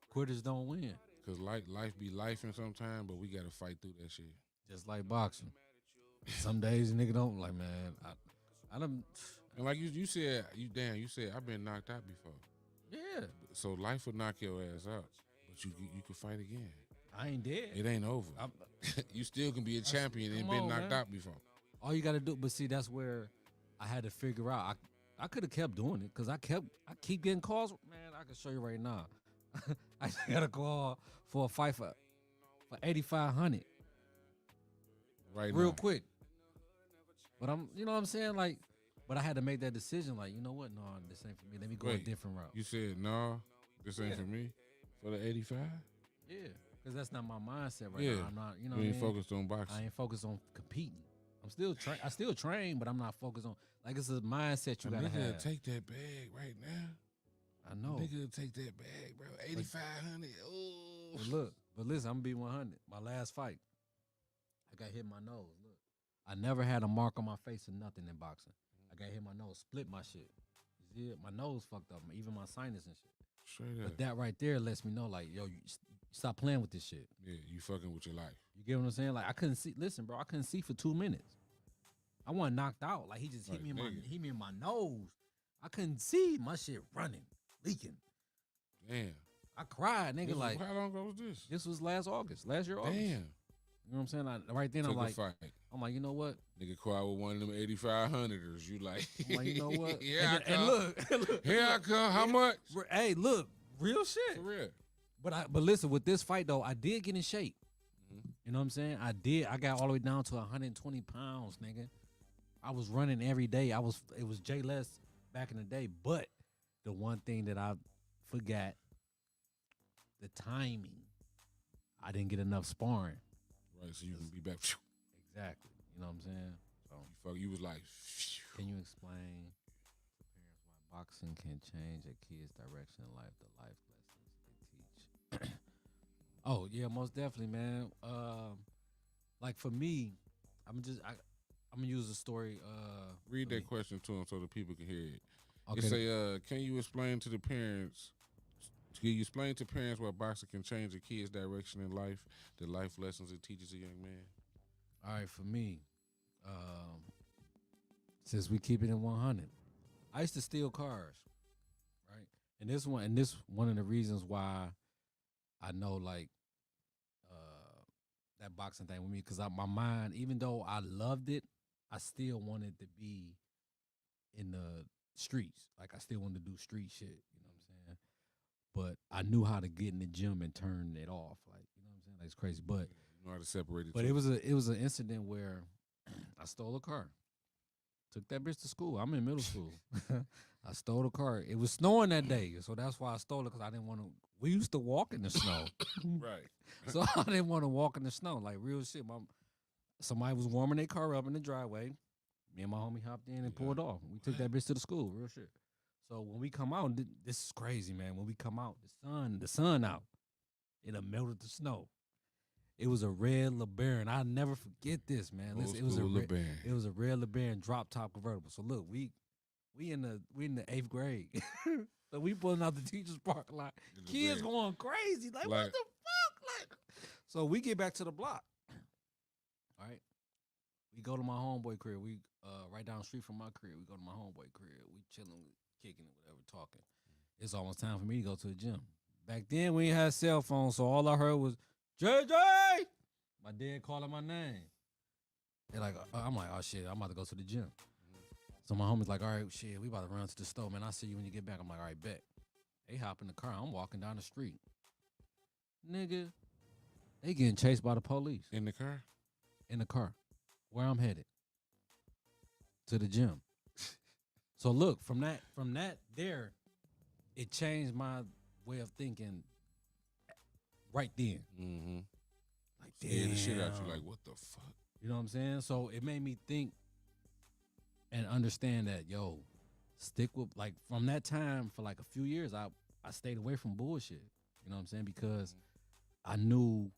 Quitters don't win. Cause life be lifing sometimes, but we gotta fight through that shit. Just like boxing. Some days nigga don't like, man. I don't. And like you said, you said I've been knocked out before. Yeah, So life will knock your ass out, but you can fight again. I ain't dead. It ain't over. You still can be a champion and been knocked out before. All you got to do, but see, that's where I had to figure out. I could have kept doing it because I keep getting calls. Man, I can show you right now. I got a call for a fight for $8,500 Right real now. quick. But you know what I'm saying? Like, but I had to make that decision. Like, you know what? No, this ain't for me. Let me go a Wait, different route. You said no, this ain't Yeah. for me. For the 85, Yeah, because that's not my mindset right Yeah. now. I'm not. You know, you what I ain't mean? focused on boxing. I ain't focused on competing. I'm still I still train, but I'm not focused on, like, it's a mindset you A gotta nigga have. take that bag right now. I know. Nigga take that bag, bro. 8,500. Oh, But look, but listen, I'm gonna be 100. My last fight, I got hit in my nose. Look, I never had a mark on my face or nothing in boxing. I got hit in my nose, split my shit. You see it? My nose fucked up, even my sinus and shit. straight up. But that right there lets me know, like, yo, you stop playing with this shit. Yeah, you fucking with your life. You get what I'm saying? Like, I couldn't see. Listen, bro, I couldn't see for 2 minutes. I wasn't knocked out. Like, he just hit Like, me nigga. in my nose. I couldn't see. My shit running, leaking. Damn. I cried, nigga. This was- Like, how long ago was this? this was last year, August. Damn. You know what I'm saying? Right then, Took I'm like, a fight. you know what? Nigga cry with one of them 8,500ers. You like, I'm like, you know what? Here I and come. look, Here I come. How much? Hey, look, real shit. For real. But listen, with this fight though, I did get in shape. Mm-hmm. You know what I'm saying? I did. I got all the way down to 120 pounds, nigga. I was running every day. It was Jles back in the day. But the one thing that I forgot, the timing. I didn't get enough sparring. Right, so you can be back. Exactly. You know what I'm saying? So You was like, can you explain to parents why boxing can change a kid's direction in life, the life lessons they teach? Oh yeah, most definitely, man. Like for me, I'm gonna use a story. read for that me. question to them so the people can hear it. Okay. It say, can you explain to parents why boxing can change a kid's direction in life, the life lessons it teaches a young man? All right, for me, since we keep it in 100, I used to steal cars, right? And this one of the reasons why I know, like, that boxing thing with me, because my mind, even though I loved it, I still wanted to be in the streets. Like I still wanted to do street shit. You know what I'm saying? But I knew how to get in the gym and turn it off. Like you know what I'm saying? Like it's crazy. But You know how to separate it. but it was an incident where I stole a car. Took that bitch to school. I'm in middle school. I stole the car. It was snowing that day, so that's why I stole it because I didn't want to. We used to walk in the snow, Right. so I didn't want to walk in the snow. Like real shit. Somebody was warming their car up in the driveway. Me and my homie hopped in and pulled off. We took that bitch to the school. Real shit. So when we come out, this is crazy, man. When we come out, the sun out, it done melted the snow. It was a red LeBaron. I'll never forget this, man. Listen, it was a LeBaron. It was a red LeBaron drop top convertible. So look, we in the 8th grade. So we pulling out the teacher's parking lot. Kids going crazy. Like what the fuck? Like so we get back to the block. All right. We go to my homeboy crib. We right down the street from my crib. We go to my homeboy crib. We chilling, kicking it, whatever, talking. It's almost time for me to go to the gym. Back then we ain't had cell phones, so all I heard was JJ. My dad calling my name. They're like, I'm like, oh shit, I'm about to go to the gym. So my homie's like, all right, shit, we about to run to the store, man. I'll see you when you get back. I'm like, all right, bet. They hop in the car. I'm walking down the street. Nigga, they getting chased by the police. In the car? In the car. Where I'm headed. To the gym. So look, from that there, it changed my way of thinking right then. Mm-hmm. Like, damn. The shit out you like, what the fuck? You know what I'm saying? So it made me think and understand that, yo, stick with, like, from that time for like a few years, I stayed away from bullshit. You know what I'm saying? Because I knew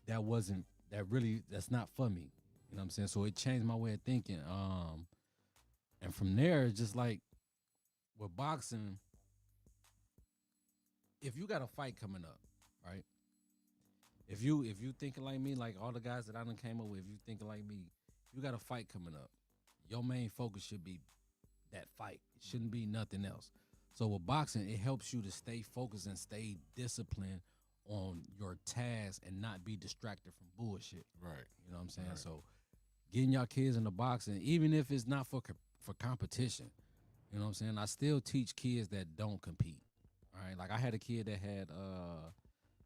that's not for me. You know what I'm saying? So it changed my way of thinking. And from there, it's just like with boxing, if you got a fight coming up, right? If you thinking like me, like all the guys that I done came up with, if you thinking like me, you got a fight coming up. Your main focus should be that fight. It shouldn't be nothing else. So with boxing, it helps you to stay focused and stay disciplined on your task and not be distracted from bullshit. Right. You know what I'm saying? Right. So getting y'all kids into boxing, even if it's not for competition, you know what I'm saying? I still teach kids that don't compete. All right. Like I had a kid that had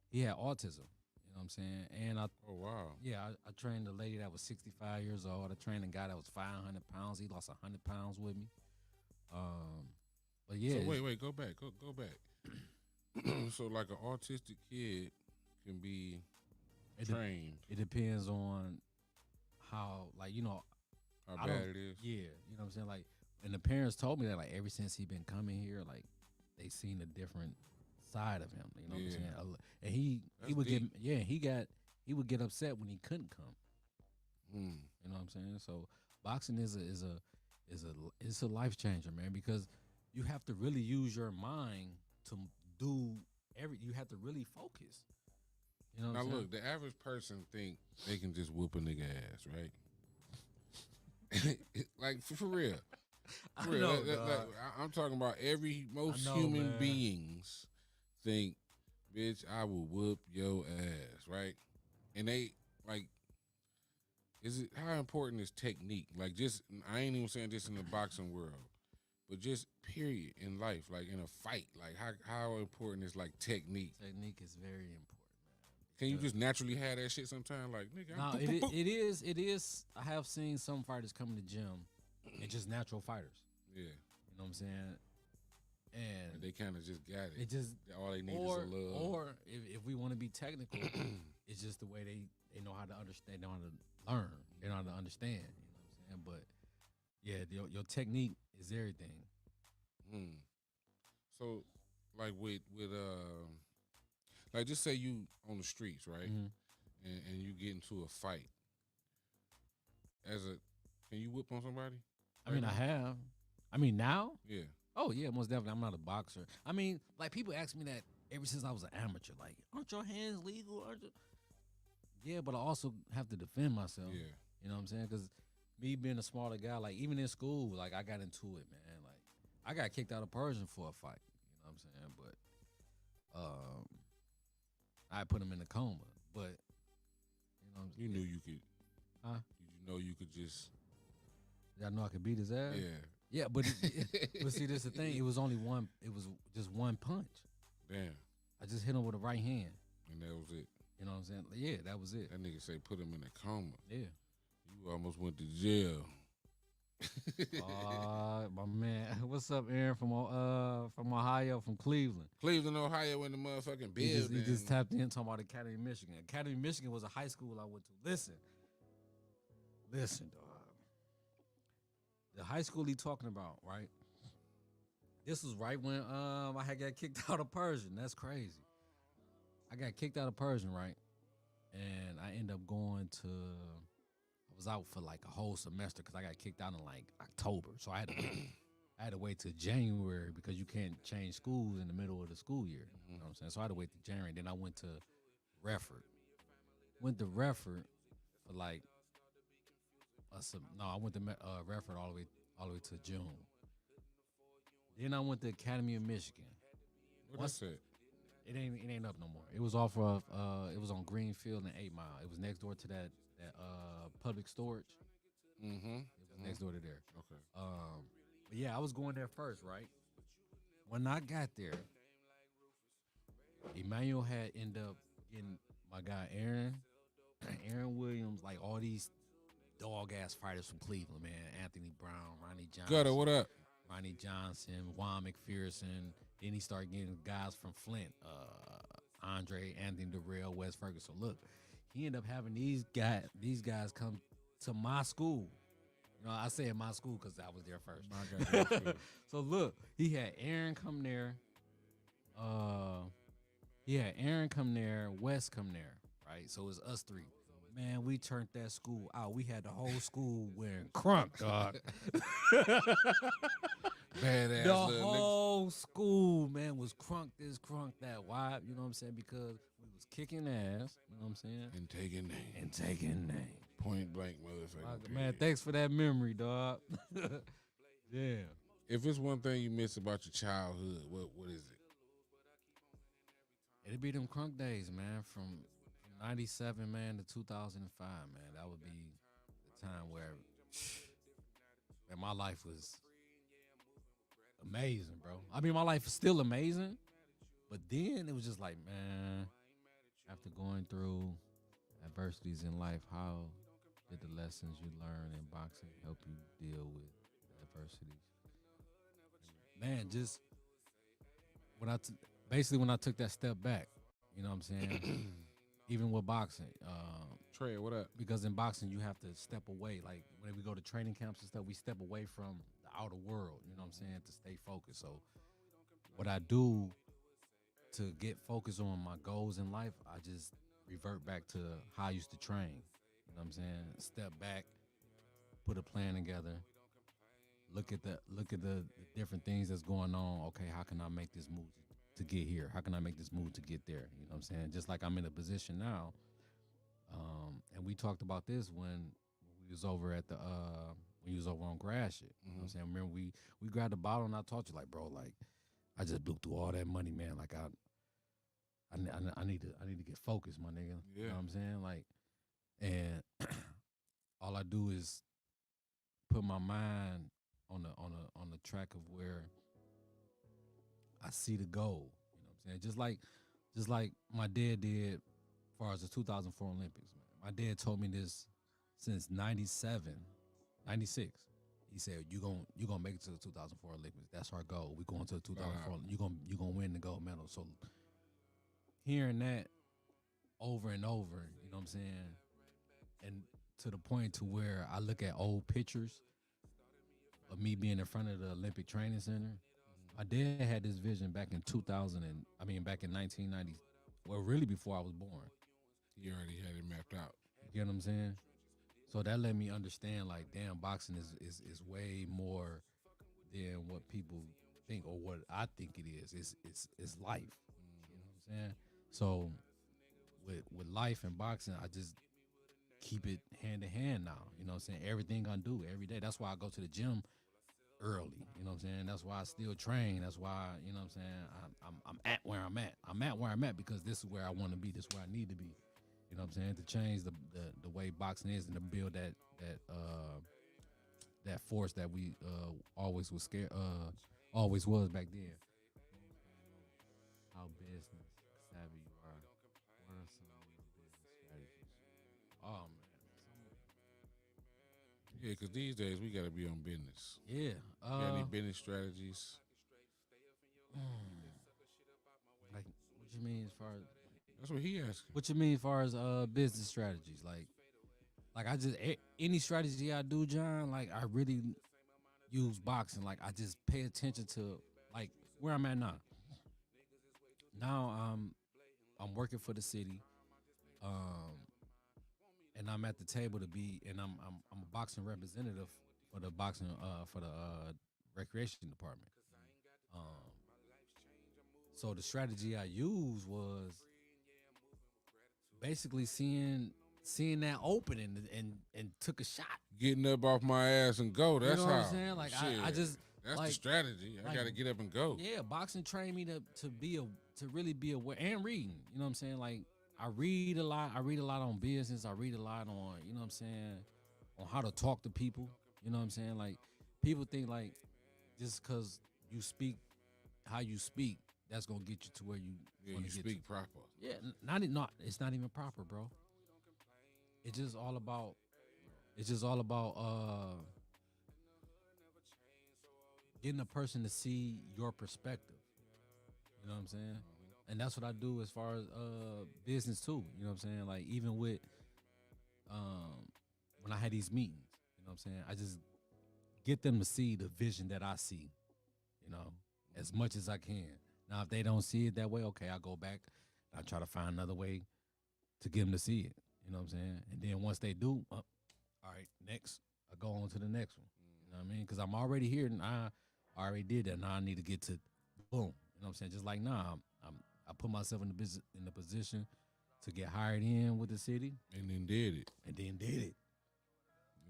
he had autism. You know what I'm saying? And oh wow. Yeah, I trained a lady that was 65 years old. I trained a guy that was 500 pounds. He lost 100 pounds with me. But yeah. So wait, go back. Go back. So like an autistic kid can be trained. It depends on how, like, you know, how bad it is. Yeah, you know what I'm saying? Like, and the parents told me that, like, ever since he been coming here, like, they seen a different side of him. You know what I'm saying? And he would deep. he would get upset when he couldn't come. Mm. You know what I'm saying? So boxing is a life changer, man, because you have to really use your mind to do you have to really focus. You know what I'm saying? Look, the average person think they can just whoop a nigga ass, right? Like for real. For real. I'm talking about most human beings think, bitch, I will whoop your ass, right? And they like, how important is technique? Like, just, I ain't even saying just in the boxing world, but just period in life, like in a fight, like how important is like technique? Technique is very important, man. Can you just naturally have that shit sometime? Like, nigga, no, it is. I have seen some fighters come to the gym and just natural fighters. Yeah. You know what I'm saying? And they kind of just got it. It just all they need is a love. Or if we want to be technical, it's just the way they know how to understand, they know how to learn, they know how to understand. You know what I'm saying? But yeah, your technique is everything. So, like with like just say you on the streets, right? Mm-hmm. And you get into a fight. Can you whip on somebody? I mean, I have. I mean, now? Yeah. Oh, yeah, most definitely. I'm not a boxer. I mean, like, people ask me that ever since I was an amateur. Like, aren't your hands legal? Yeah, but I also have to defend myself. Yeah. You know what I'm saying? Because me being a smaller guy, like, even in school, like, I got into it, man. Like, I got kicked out of Persian for a fight. You know what I'm saying? But I put him in a coma. But, you know what I'm saying? You knew you could. Huh? You know you could just. Y'all know I could beat his ass? Yeah. Yeah, but see, this is the thing. It was only one. It was just one punch. Damn. I just hit him with a right hand. And that was it. You know what I'm saying? Yeah, that was it. That nigga say put him in a coma. Yeah. You almost went to jail. My man, what's up, Aaron from Ohio, from Cleveland? Cleveland, Ohio, in the motherfucking building. He just tapped in talking about Academy, Michigan. Academy, Michigan was a high school I went to. Listen, dog. The high school he talking about, right? This was right when I had got kicked out of Persian. That's crazy. I got kicked out of Persian, right? And I ended up going to. I was out for like a whole semester because I got kicked out in like October. So I had to wait till January because you can't change schools in the middle of the school year. You know what I'm saying? So I had to wait till January. Then I went to Redford. Went to Redford for like I went to Redford all the way to June. Then I went to Academy of Michigan. What's that? It ain't up no more. It was off of it was on Greenfield and 8 Mile. It was next door to that public storage. Mm-hmm. It was next door to there. Okay. But yeah, I was going there first, right? When I got there, Emmanuel had ended up getting my guy Aaron Williams, like all these dog ass fighters from Cleveland, man. Anthony Brown, Ronnie Johnson. Gutter, what up? Ronnie Johnson, Juan McPherson. Then he started getting guys from Flint, Andre, Anthony Durrell, Wes Ferguson. So look, he ended up having these guys come to my school. You know, I say my school because I was there first. My goddamn So look, he had Aaron come there. Aaron come there, Wes come there, right? So it was us three. Man, we turned that school out. We had the whole school wearing crunk, dog. Badass. The whole school, man, was crunk this, crunk that. Why? You know what I'm saying? Because we was kicking ass. You know what I'm saying? And taking name. Point blank, motherfucker. Man, thanks for that memory, dog. Yeah. If it's one thing you miss about your childhood, what is it? It'd be them crunk days, man, from 97, man, to 2005, man. That would be the time where man, my life was amazing, bro. I mean, my life is still amazing, but then it was just like, man, after going through adversities in life, how did the lessons you learn in boxing help you deal with adversities? Man, just when I took that step back, you know what I'm saying? Even with boxing, Trey, what up? because in boxing you have to step away. Like when we go to training camps and stuff, we step away from the outer world. You know what I'm saying? To stay focused. So what I do to get focused on my goals in life, I just revert back to how I used to train. You know what I'm saying? Step back, put a plan together. Look at the different things that's going on. Okay, how can I make this move to get here? How can I make this move to get there? You know what I'm saying? Just like I'm in a position now. And we talked about this when we was over at the when you was over on Grass shit. You know what I'm saying? Remember we grabbed the bottle and I taught you like, bro, like I just blew through all that money, man. Like I need to get focused, my nigga. Yeah. You know what I'm saying? Like, and all I do is put my mind on the track of where I see the goal. You know what I'm saying? Just like my dad did as far as the 2004 Olympics, man. My dad told me this since 97, 96. He said, you gonna make it to the 2004 Olympics. That's our goal. We going to the 2004. You gonna win the gold medal. So hearing that over and over, you know what I'm saying? And to the point to where I look at old pictures of me being in front of the Olympic Training Center. My dad had this vision back in 1990. Well, really before I was born. You already had it mapped out. You get what I'm saying? So that let me understand, like, damn, boxing is way more than what people think or what I think it is. It's life. You know what I'm saying? So with life and boxing, I just keep it hand in hand now. You know what I'm saying? Everything I do every day. That's why I go to the gym early. You know what I'm saying? That's why I still train. That's why, you know what I'm saying, I'm at where I'm at. I'm at where I'm at because this is where I want to be. This is where I need to be. You know what I'm saying? To change the way boxing is and to build that that force that we always was scared always was back then. How business savvy you are. What are some of your business strategies? Oh man, Yeah, because these days we got to be on business. yeah. Got any business strategies? Like, what you mean as far as That's what he asking. what you mean as far as business strategies? Like I just any strategy I do, John. Like I really use boxing. Like I just pay attention to like where I'm at now. Now I'm working for the city, um, and I'm at the table to be, and I'm a boxing representative for the boxing for the recreation department. Um, so the strategy I used was basically seeing that open and took a shot. Getting up off my ass and go. That's you know how. what I'm saying? Like I Shit. just That's like, the strategy. I like, got to get up and go. yeah, boxing trained me to be to really be aware and reading. You know what I'm saying? Like I read a lot. I read a lot on business. I read a lot on you know what I'm saying on how to talk to people. You know what I'm saying? Like people think like just because you speak how you speak, that's gonna get you to where you Yeah, want you to get speak to. proper. Yeah, not it's not even proper, bro. It's just all about getting a person to see your perspective. You know what I'm saying? And that's what I do as far as business too. You know what I'm saying? Like even with when I had these meetings, you know what I'm saying? I just get them to see the vision that I see, you know, as much as I can. Now if they don't see it that way, okay, I go back, I try to find another way to get them to see it. You know what I'm saying? And then once they do, all right, next, I go on to the next one. You know what I mean? Because I'm already here and I already did that. Now I need to get to boom. You know what I'm saying? Just like now, I put myself in the business in the position to get hired in with the city, And then did it. and then did it.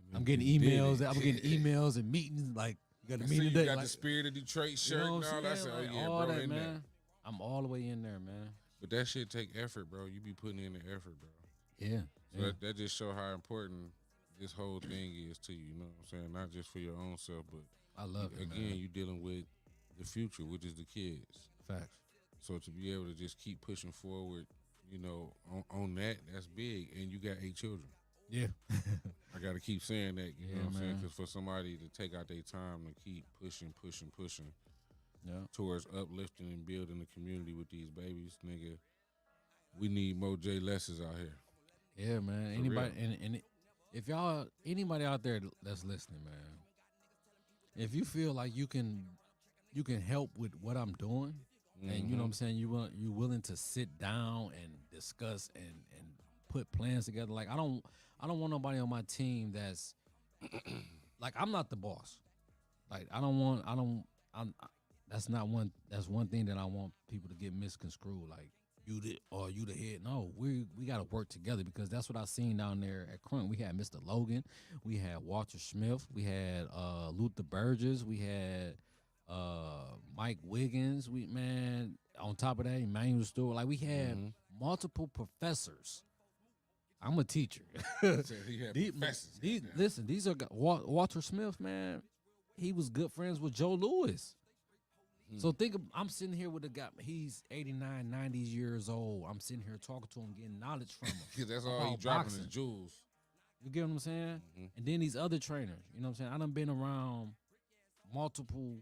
And I'm then getting did emails. it. I'm getting emails and meetings. Like you got I a see meeting you today. got like, the Spirit of Detroit shirt you know and what all I'm that. saying? Oh Like, yeah, all bro, that, in man. there. I'm all the way in there, man. But that shit take effort, bro. You be putting in the effort, bro. Yeah. So that just show how important this whole thing is to you. You know what I'm saying? Not just for your own self, but I love it, again, man. you dealing with the future, which is the kids. Facts. So to be able to just keep pushing forward, you know, on that's big. And you got 8 children. Yeah. I got to keep saying that, you Yeah, know what I'm saying? man. Because for somebody to take out their time to keep pushing Yeah. towards uplifting and building the community with these babies, nigga, we need more Jleses out here. Yeah, man. For Anybody real. and if y'all anybody out there that's listening, man, if you feel like you can help with what I'm doing, and you know what I'm saying, you willing to sit down and discuss and put plans together. Like I don't want nobody on my team that's like I'm not the boss. Like that's one thing that I want people to get misconstrued. Like you the head. No, we got to work together because that's what I seen down there at Crunk. We had Mr. Logan, we had Walter Smith, we had Luther Burgess, we had Mike Wiggins. We man on top of that Emmanuel Stewart. Like we had multiple professors. I'm a teacher. Said he had professors. Listen, these are Walter Smith, man. He was good friends with Joe Louis. So I'm sitting here with a guy. He's 89, 90 years old. I'm sitting here talking to him, getting knowledge from him. Because that's all he about dropping boxing. is jewels. You get what I'm saying? And then these other trainers. You know what I'm saying? I done been around multiple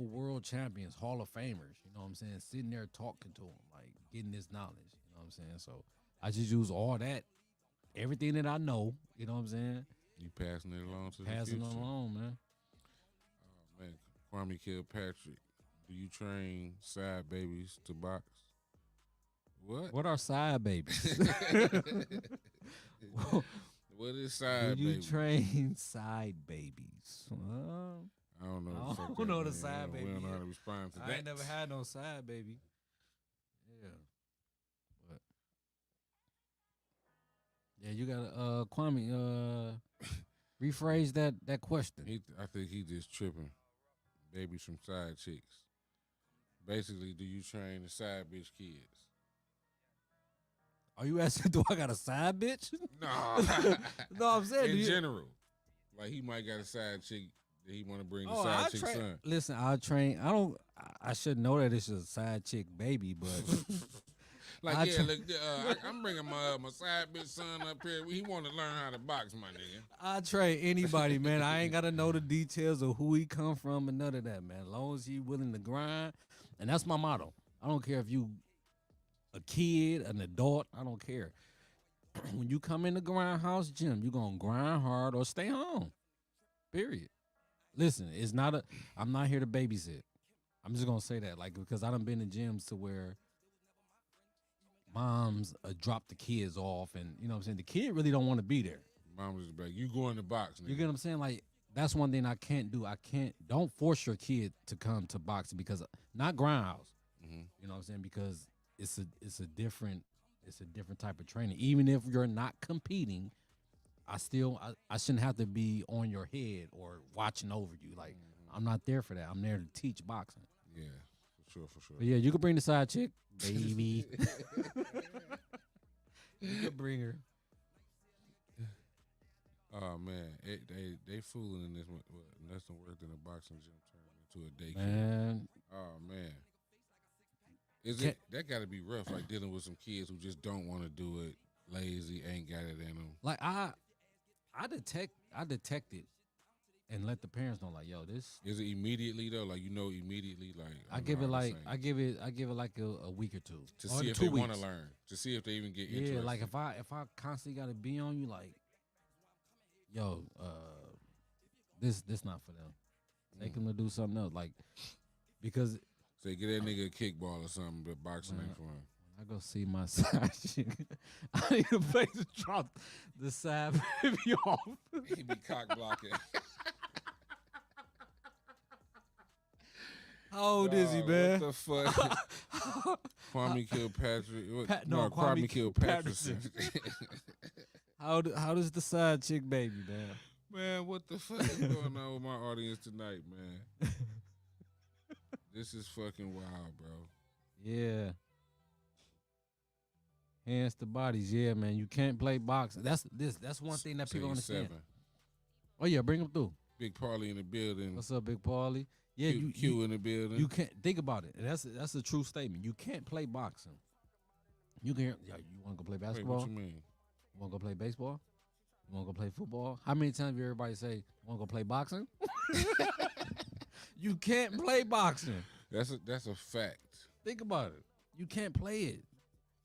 world champions, Hall of Famers. You know what I'm saying? Sitting there talking to them, like getting this knowledge. You know what I'm saying? So I just use all that, everything that I know. You know what I'm saying? You passing it along to the Passing future. it along, man. Oh, man, Kwame Kilpatrick, do you train side babies to box? What? What are side babies? What is side Do you babies? train side babies? I don't know. I the fuck don't that know the mean. side We baby don't know how yet. to respond to I that. ain't never had no side baby. Yeah. But yeah, you gotta Kwame, rephrase that question. I think he just tripping. Babies from side chicks. Basically, do you train the side bitch kids? Are you asking, do I got a side bitch? No. No, I'm saying, In general. Like he might got a side chick that he want to bring the Oh, side chick son. Listen, I train. I don't. I should know that it's a side chick baby, but Like, I yeah, tra- look, I'm bringing my side bitch son up here. He want to learn how to box, my nigga. I train anybody, man. I ain't gotta know the details of who he come from and none of that, man. As long as he willing to grind, and that's my motto. I don't care if you a kid, an adult. I don't care. When you come in the grindhouse gym, you gonna grind hard or stay home. Period. Listen, it's not a. I'm not here to babysit. I'm just gonna say that, like, because I done been in gyms to where moms drop the kids off, and you know what I'm saying. The kid really don't want to be there. Mom was like, you go in the box, nigga. You get what I'm saying? Like, that's one thing I can't do. Don't force your kid to come to boxing because not grindhouse. Mm-hmm. You know what I'm saying? Because it's a different type of training. Even if you're not competing, I shouldn't have to be on your head or watching over you. Like, I'm not there for that. I'm there to teach boxing. Yeah, for sure. But yeah, you can bring the side chick, baby. You can bring her. Oh man, they fooling in this. Nothing worse than a boxing gym turning into a daycare. Man, Oh man, that got to be rough? Like dealing with some kids who just don't want to do it, lazy, ain't got it in them. like I detect it and let the parents know, like, yo, this. Is it immediately though? Like immediately, like I give it like a week or two to or see if 2 they weeks. want to learn, to see if they even get interested. Yeah, like if I constantly got to be on you, like, yo, this not for them. Take them to do something else, like, because Say get that nigga a kickball or something, but boxing ain't for him. I go see my side chick. I need a place to drop the side baby off. He be cock blocking. How old is he, man? What the fuck? Kwame Kilpatrick. No, Kwame Kilpatrick. How does the side chick baby, man? Man, what the fuck is going on with my audience tonight, man? This is fucking wild, bro. Yeah. Hands to bodies, yeah, man. You can't play boxing. That's one thing that people understand. 7. Oh yeah, bring him through. Big Parley in the building. What's up, Big Paulie? Yeah, Q in the building. You can't think about it. That's a true statement. You can't play boxing. You can. Yeah, you want to go play Wait, basketball? what you mean? You want to go play baseball? You want to go play football? How many times have everybody say, you want to go play boxing? You can't play boxing. That's a fact. Think about it. You can't play it.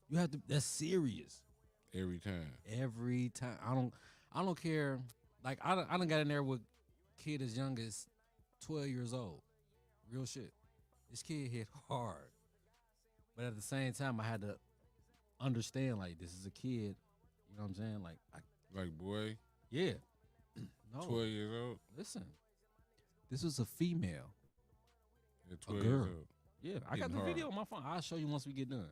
You have to. That's serious. Every time. Every time. I don't care. Like I done got in there with kid as young as 12 years old. Real shit. This kid hit hard. But at the same time, I had to understand, like, this is a kid. You know what I'm saying? Like, boy, Yeah. No. 12 years old? Listen. This was a female. Yeah, 12 girl. years old. Yeah. I got Hitting the hard. video on my phone. I'll show you once we get done.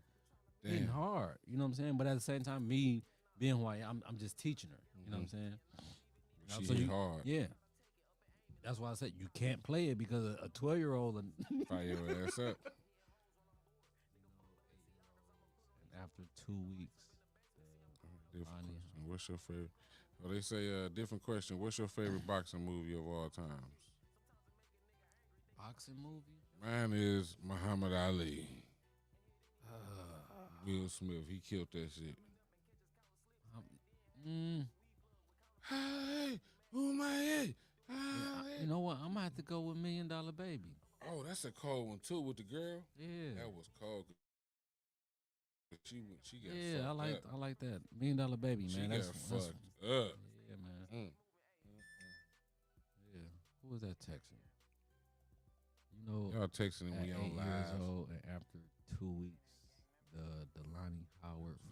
Damn. Hitting hard. You know what I'm saying? But at the same time, me being who I am, I'm just teaching her. You know what I'm saying? She So hit you- hard. Yeah. That's why I said you can't play it because a 12-year-old and Fire your ass up. after 2 weeks. Different Bonnie. question. What's your favorite? Well, they say different question. What's your favorite boxing movie of all times? Boxing movie? Mine is Muhammad Ali. Will Smith. He killed that shit. Hey, who am I? You know what? I'm gonna have to go with $1 Million Baby. Oh, that's a cold one too with the girl. Yeah. That was cold. She got Yeah, fucked up. I like that. $1 Million Baby, man. She that's got that's- fucked up. Yeah, man. Mm. Yeah. Who was that texting? You know, Y'all texting and at we 8 on years live. old and after 2 weeks, the Lonnie Howard from.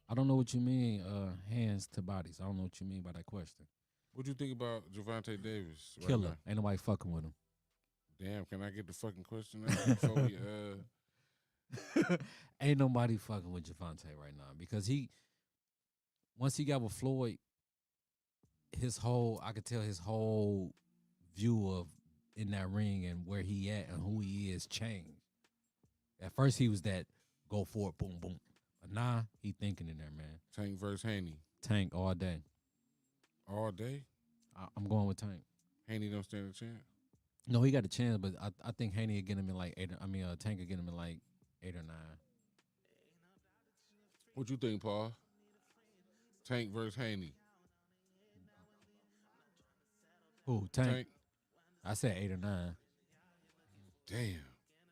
I don't know what you mean. Hands to bodies. I don't know what you mean by that question. What do you think about Javante Davis? right Killer. now? Ain't nobody fucking with him. Damn, can I get the fucking question out before we Ain't nobody fucking with Javante right now because once he got with Floyd, I could tell his whole view of in that ring and where he at and who he is changed. At first he was that go for it, boom, boom. But nah, he thinking in there, man. Tank versus Haney Tank all day. all day? I'm going with Tank. Haney don't stand a chance. No, he got a chance, but I think Haney will get him in like 8. Tank will get him in like 8 or 9. What you think, Paul? Tank versus Haney. Who? Tank? I said 8 or 9. Damn.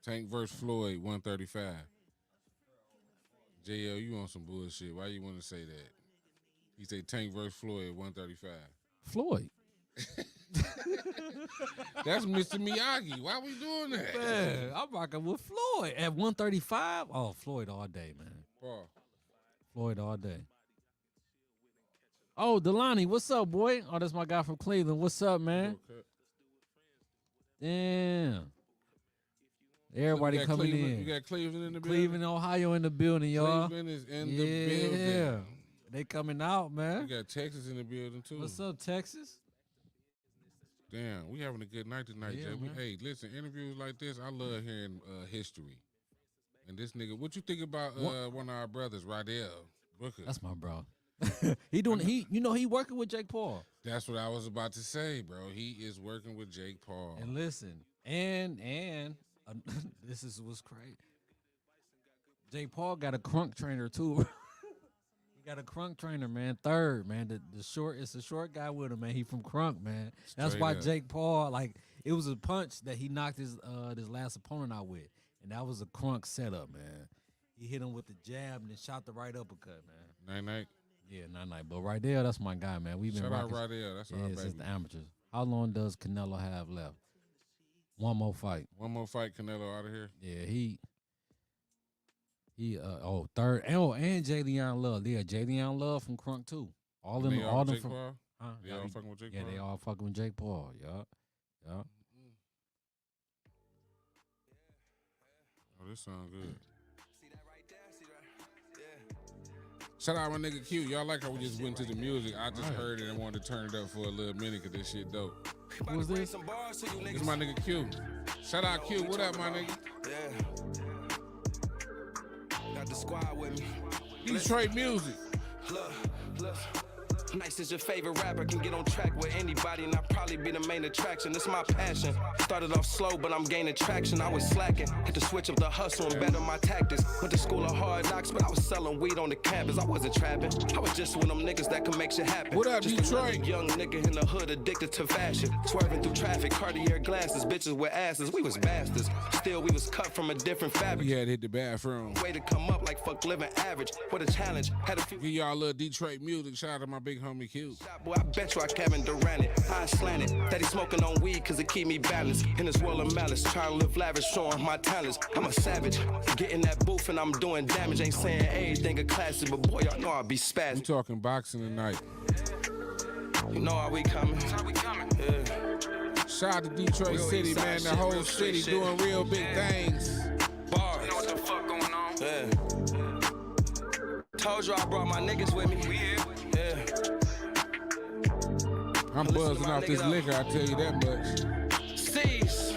Tank versus Floyd, 135. JL, you on some bullshit. Why you want to say that? He say Tank versus Floyd, 135. Floyd. That's Mr. Miyagi. Why we doing that? Man, I'm rocking with Floyd at 135. Oh, Floyd all day, man. Paul. Floyd all day. Oh, Delani, what's up, boy? Oh, that's my guy from Cleveland. What's up, man? Okay. Damn. Everybody coming in. You got Cleveland in the Cleveland, Ohio in the building, y'all. Cleveland is in the building. Yeah. They coming out, man. You got Texas in the building, too. What's up, Texas? Damn, we having a good night tonight, Yeah, Jay. man. Hey, listen, interviews like this, I love hearing history. And this nigga, what you think about one of our brothers, Rydell Booker? That's my bro. he working with Jake Paul. That's what I was about to say, bro. He is working with Jake Paul. And listen, and this is what's crazy. Jake Paul got a crunk trainer too. He got a crunk trainer, man. Third, man. It's a short guy with him, man. He from Crunk, man. That's Straight why up. Jake Paul, like, it was a punch that he knocked his last opponent out with, and that was a Crunk setup, man. He hit him with the jab and then shot the right uppercut, man. Night. Yeah, night. But right there, that's my guy, man. We've been Shout out rocking. Rydell. That's our Yeah, baby. since the amateurs. How long does Canelo have left? One more fight. One more fight, Canelo out of here. Yeah, he third. And Jalen Love. Yeah, Jalen Love from Crunk too. All And them, they all them Jake from. Paul? Huh? They all fucking with Jake yeah, Paul? they all fucking with Jake Paul. Yup. Oh, this sound good. Shout out my nigga Q. Y'all like how we just went to the music. I just heard it and wanted to turn it up for a little minute because this shit dope. Who was this? This is my nigga Q. Shout out Q. What up, my nigga? Yeah. Got the squad with me. Detroit music. Look. Nice as your favorite rapper can get on track with anybody, and I'll probably be the main attraction. It's my passion. Started off slow, but I'm gaining traction. I was slacking. Had to switch up the hustle and better my tactics. Went to school of hard knocks, but I was selling weed on the campus. I wasn't trapping. I was just one of them niggas that can make shit happen. What up, just Detroit? another young nigga in the hood addicted to fashion. Swerving through traffic, Cartier glasses, bitches with asses. We was bastards. Still, we was cut from a different fabric. We had to hit the bathroom. Way to come up like fuck living average. What a challenge. Had a few. Give y'all a little Detroit music. Shout out to my big homie Q. Boy, I bet you I Kevin Durant it. I slant it. That he smoking on weed cause it keep me balanced. In this world of malice, trying to live lavish, showing my talents. I'm a savage. Get in that booth and I'm doing damage. Ain't saying everything a classic, but boy, y'all know I'll be We spazzing. talking boxing tonight. You know how we coming. Yeah. Shout out to Detroit Real City, East Side man. The shit, whole real city street doing shit. real big things. Bars. You know what the fuck going on? Yeah. Told you I brought my niggas with me. We here. Yeah. I'm Listen to buzzing my off this nigga, liquor, I tell you that much. Cease.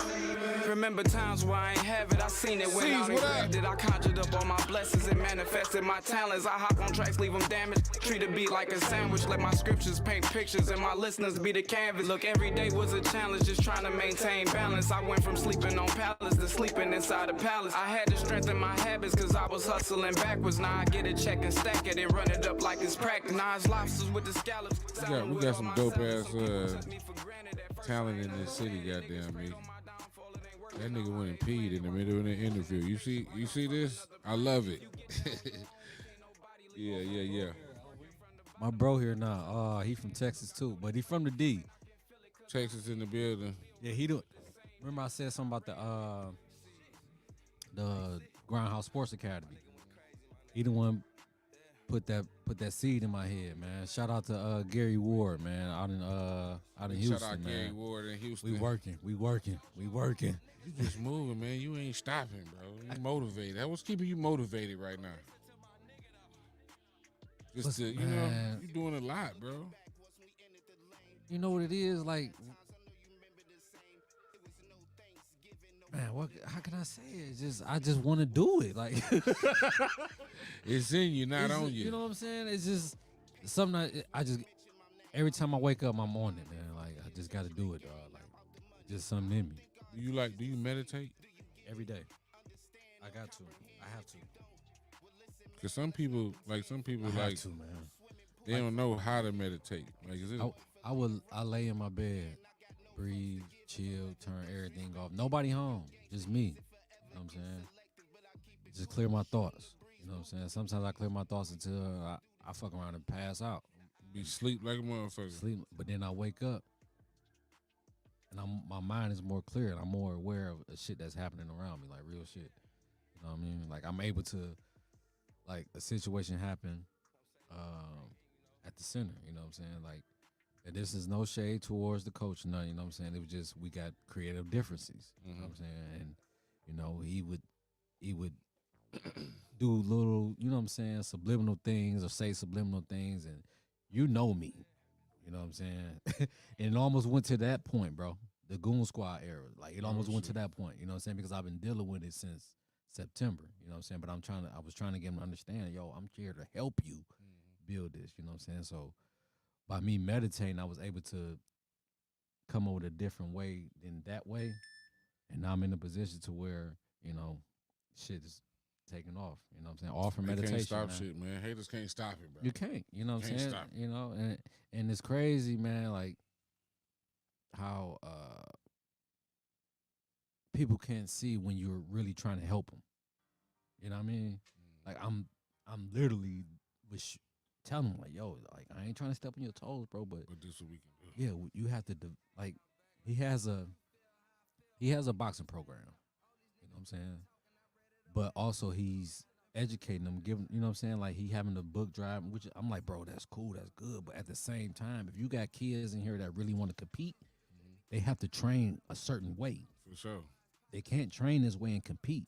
Remember times where I ain't have it, I seen it when Cease, I what up? grabbed it. I conjured up all my blessings and manifested my talents. I hop on tracks, leave them damaged. Treat a beat like a sandwich. Let my scriptures paint pictures and my listeners be the canvas. Look, every day was a challenge, just trying to maintain balance. I went from sleeping on palace to sleeping inside a palace. I had to strengthen my habits cause I was hustling backwards. Now I get a check and stack it and run it up like it's practice. Now it's lobsters with the scallops. We got some dope ass talent in this city, goddamn me. That nigga went and peed in the middle of the interview. You see this? I love it. Yeah. My bro here now. He from Texas too, but he from the D. Texas in the building. Yeah, he do. Remember I said something about the Grindhouse Sports Academy. He the one put that seed in my head, man. Shout out to Gary Ward, man, out in Houston, Shout out man. Gary Ward in Houston. We working. You just moving, man. You ain't stopping, bro. You motivated. What's keeping you motivated right now? Just to, you know, Man. you doing a lot, bro. You know what it is, like, man. How can I say it? It's just I just want to do it, like. It's in you, not It's on just- you. You know what I'm saying? It's just something I just every time I wake up, I'm on it, man. Like just got to do it, dog. Like, it's just something in me. Do you meditate? Every day. I got to. I have to. Because some people I have to, man. they don't know how to meditate. Like, is it? I lay in my bed, breathe, chill, turn everything off. Nobody home, just me. You know what I'm saying? Just clear my thoughts. You know what I'm saying? Sometimes I clear my thoughts until I fuck around and pass out. Be sleep like a motherfucker. Sleep, but then I wake up, and my mind is more clear, and I'm more aware of the shit that's happening around me, like real shit. You know what I mean? Like I'm able to, like a situation happen at the center. You know what I'm saying? Like, and this is no shade towards the coach, none. You know what I'm saying? It was just we got creative differences. You know what I'm saying? And you know he would do little, you know what I'm saying, subliminal things or say subliminal things, and you know me. You know what I'm saying? And it almost went to that point, bro. The Goon Squad era. Like it almost went to that point, you know what I'm saying? Because I've been dealing with it since September, you know what I'm saying? But I was trying to get him to understand, yo, I'm here to help you build this, you know what I'm saying? So by me meditating, I was able to come up with a different way than that way. And now I'm in a position to where, you know, shit is taking off. You know what I'm saying? All from meditation. Can't stop man. shit, man. Haters can't stop it, bro. You can't. You know what I'm saying? Stop it. You know, and it's crazy, man, like how people can't see when you're really trying to help them. You know what I mean? Like I'm literally telling them like, yo, like I ain't trying to step on your toes, bro, but this is what we can do. Yeah, you have to like he has a boxing program. You know what I'm saying? But also he's educating them, giving, you know what I'm saying? Like he having the book drive, which I'm like, bro, that's cool, that's good. But at the same time, if you got kids in here that really want to compete, they have to train a certain way. For sure. They can't train this way and compete.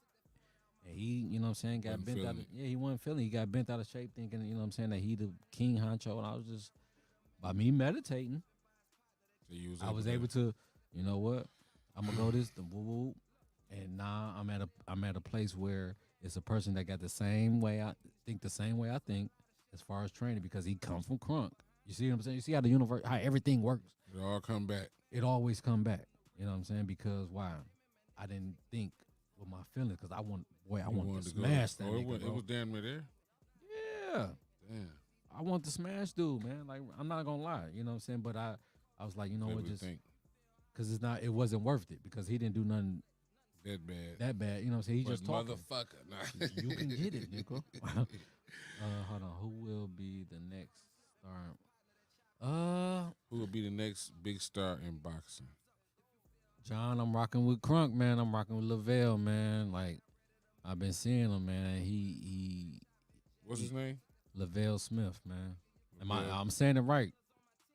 And he, you know what I'm saying, got bent out of, he wasn't feeling, he got bent out of shape thinking, you know what I'm saying, that he the king honcho. And I was just, by me meditating, So I was able to, you know what, I'm gonna go this, the woo woo. And now I'm at a place where it's a person that got the same way I think as far as training, because he come from crunk. You see what I'm saying? You see how the universe, how everything works. It all come back. It always come back. You know what I'm saying? Because why? I didn't think with my feelings, because I wanted to smash that nigga, it was damn near there. Yeah. Damn. I want to smash dude, man. Like I'm not gonna lie. You know what I'm saying? But I was like, you know what, just because it wasn't worth it, because he didn't do nothing that bad, you know what I'm saying? He just talking. Motherfucker. Nah. You can get it, nigga. Hold on. Who will be the next star? Who will be the next big star in boxing? John, I'm rocking with Crunk, man. I'm rocking with Lavelle, man. Like, I've been seeing him, man. What's his name? Lavelle Smith, man. I'm saying it right.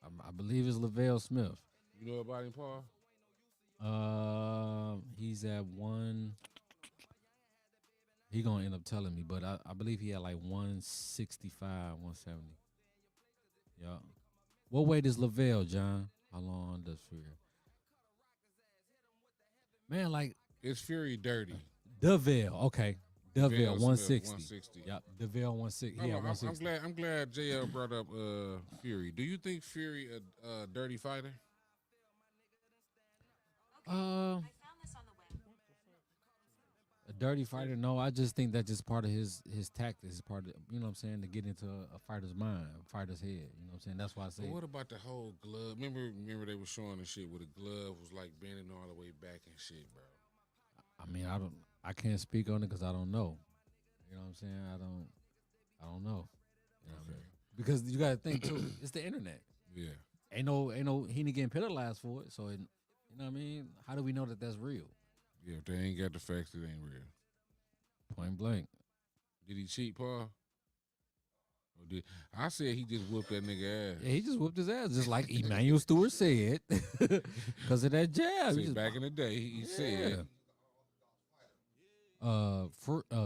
I believe it's Lavelle Smith. You know about him, Paul? He's at one. He gonna end up telling me, but I believe he had like 165, 170. Yeah. What weight is Lavelle, John? How long does Fury? Man, like it's Fury dirty. DeVille, okay. DeVille 160. 160. Yep, DeVille 160. Yeah, 160. I'm glad JL brought up Fury. Do you think Fury a dirty fighter? A dirty fighter? No, I just think that's just part of his tactics. Part of, you know what I'm saying, to get into a fighter's mind, a fighter's head. You know what I'm saying? That's why I say. But what about the whole glove? Remember they were showing the shit where the glove was like bending all the way back and shit, bro. I mean, I can't speak on it because I don't know. You know what I'm saying? I don't know. You know what I mean? Because you got to think too. It's the internet. Yeah. Ain't no he ain't getting penalized for it. So you know what I mean? How do we know that that's real? Yeah, if they ain't got the facts, it ain't real. Point blank. Did he cheat, Paul? I said he just whooped that nigga ass. Yeah, he just whooped his ass, just like Emmanuel Stewart said, because of that jab. See, back in the day, he said.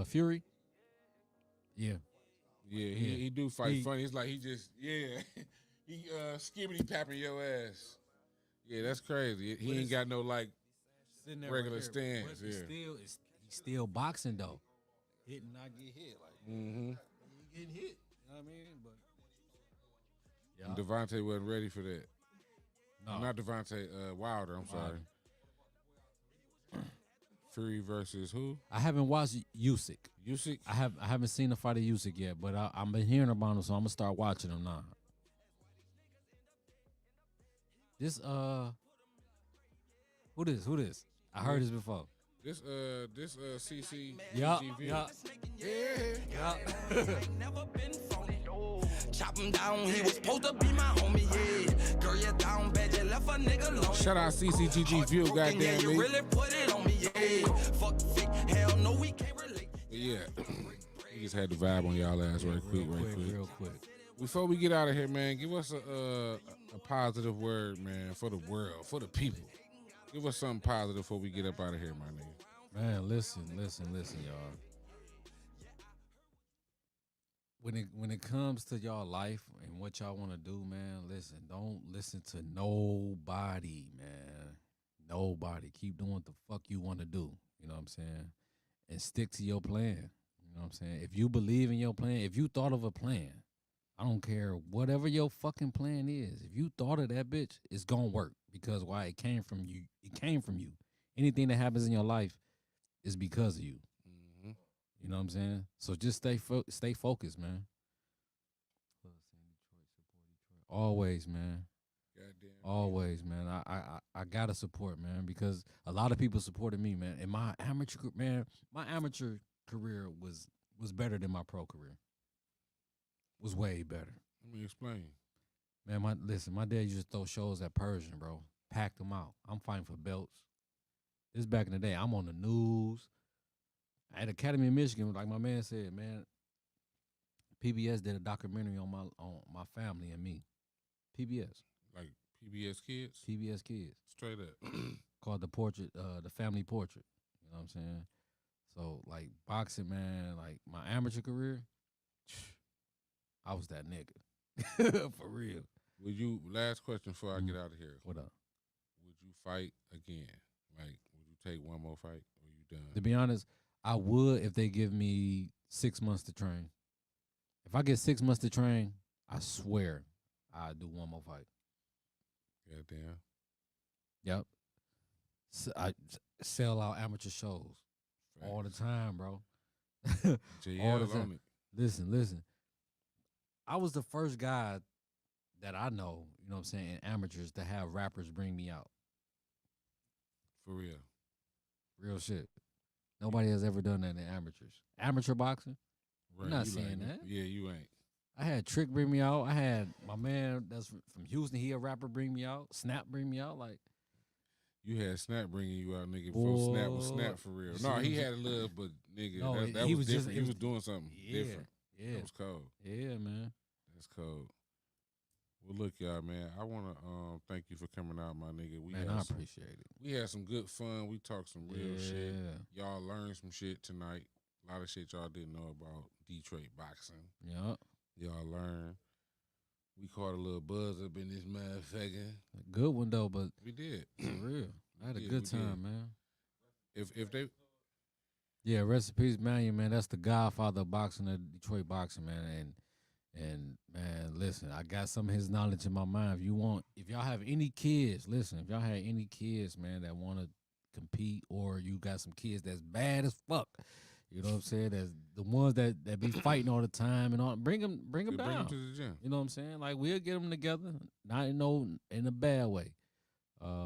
Fury. Yeah. Yeah, he do fight funny. It's like he just he skibbity papping your ass. Yeah, that's crazy. He ain't got no like regular stance. Yeah, he's still boxing though. Hit and not get hit. Like he getting hit. You know what I mean? But Devontae wasn't ready for that. No. Not Devontae Wilder. I'm sorry. Fury versus who? I haven't watched Usyk. Usyk. I haven't seen the fight of Usyk yet, but I've been hearing about him, so I'm gonna start watching him now. This who this? I heard this before. This CC. Yup, GGV. yup. Chop him down, he was supposed to be my homie, yeah. Girl, you down bad, you left a nigga alone. Shout out CCGG View, goddamn yeah, you me. really put it on me, yeah. Fuck fake, hell no, we can't relate. But yeah, we just had to vibe on y'all ass right quick. Real quick. Before we get out of here, man, give us a positive word, man, for the world, for the people. Give us something positive before we get up out of here, my nigga. Man, listen, y'all. When it comes to y'all life and what y'all want to do, man, listen. Don't listen to nobody, man. Nobody. Keep doing what the fuck you want to do. You know what I'm saying? And stick to your plan. You know what I'm saying? If you believe in your plan, if you thought of a plan, I don't care whatever your fucking plan is. If you thought of that bitch, it's gonna work because why? It came from you. It came from you. Anything that happens in your life is because of you. Mm-hmm. You know what I'm saying? So just stay focused, man. Always, man. Goddamn. Always, man. I gotta support, man, because a lot of people supported me, man. And my amateur career was better than my pro career. Was way better. Let me explain. Man, my dad used to throw shows at Persian, bro. Packed them out. I'm fighting for belts. This back in the day. I'm on the news. At Academy of Michigan, like my man said, man, PBS did a documentary on my family and me. PBS. Like PBS Kids? PBS Kids. Straight up. Called the family portrait. You know what I'm saying? So like boxing, man, like my amateur career, I was that nigga. For real. Last question before I get out of here. What up? Would you fight again? Like, would you take one more fight or you done? To be honest, I would if they give me 6 months to train. If I get 6 months to train, I swear I'll do one more fight. Goddamn. Yep. So I sell out amateur shows all the time, bro. JL all the time. on it. Listen. I was the first guy that I know, you know what I'm saying, in amateurs to have rappers bring me out. For real. Real shit. Nobody has ever done that in amateurs. Amateur boxing? Right. I'm not you seeing like, that. Yeah, you ain't. I had Trick bring me out. I had my man that's from Houston, he a rapper, bring me out. Snap bring me out. Like, You had Snap bringing you out, nigga, before Snap was Snap for real. No, he had a little, but nigga, No, that he was was just- different. He was doing something different. Yeah. That was cold. Yeah, man. That's cold. Well, look, y'all, man. I want to thank you for coming out, my nigga. I appreciate it. We had some good fun. We talked some real shit. Yeah. Y'all learned some shit tonight. A lot of shit y'all didn't know about Detroit boxing. Yup. Y'all learned. We caught a little buzz up in this motherfucker. A good one, though, but We did. for real. I had a Yeah, good we time, did. man. If they Yeah, rest in peace, Manuel, man. That's the godfather of boxing, of Detroit boxing, man. And man, listen, I got some of his knowledge in my mind. If y'all have any kids, listen, if y'all have any kids, man, that want to compete, or you got some kids that's bad as fuck, you know what I'm saying? That's the ones that be fighting all the time and all. Bring them down. bring them to the gym. You know what I'm saying? Like, we'll get them together, not in a bad way.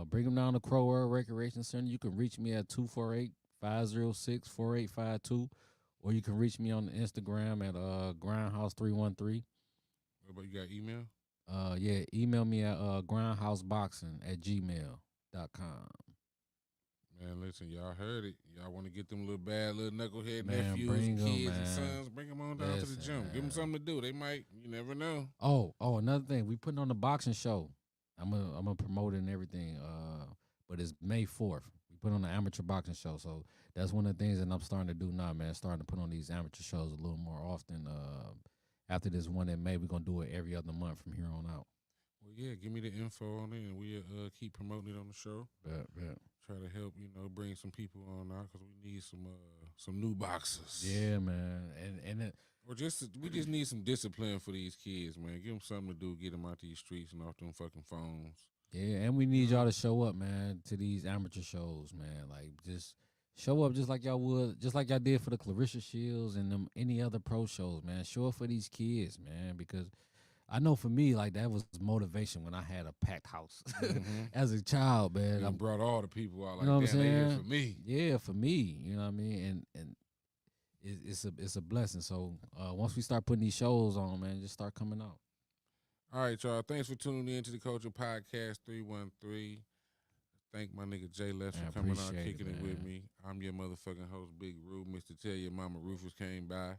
Bring them down to Crower Recreation Center. You can reach me at 248-506-4852, or you can reach me on Instagram at Grindhouse313. What about you got email? Yeah, email me at grindhouseboxing@gmail.com. Man, listen, y'all heard it. Y'all want to get them little bad little knucklehead Man, nephews bring and 'em, kids and man. sons. Bring them on down to the Listen, gym. Give them man. something to do. They might. You never know. Oh, another thing, we putting on the boxing show. I'm gonna promote it and everything. But it's May 4th. We put on the amateur boxing show, so that's one of the things that I'm starting to do now, man. Starting to put on these amateur shows a little more often. After this one in May, we're gonna do it every other month from here on out. Well, yeah, give me the info on it, and we'll keep promoting it on the show. Yeah. Try to help, bring some people on now because we need some new boxers. Yeah, man. And we just need some discipline for these kids, man. Give them something to do, get them out these streets and off them fucking phones. Yeah, and we need y'all to show up, man, to these amateur shows, man. Like, just show up just like y'all would, just like y'all did for the Clarissa Shields and them any other pro shows, man. Show up for these kids, man, because I know for me, like, that was motivation when I had a packed house as a child, man. I brought all the people out, like, you know what I'm damn, they here saying? for me. Yeah, for me, you know what I mean? And it's a blessing. So once we start putting these shows on, man, just start coming out. All right, y'all. Thanks for tuning in to the Culture Podcast 313. Thank my nigga Jles for coming out, kicking it with me. I'm your motherfucking host, Big Roo. Mr. Tell Your Mama Rufus came by.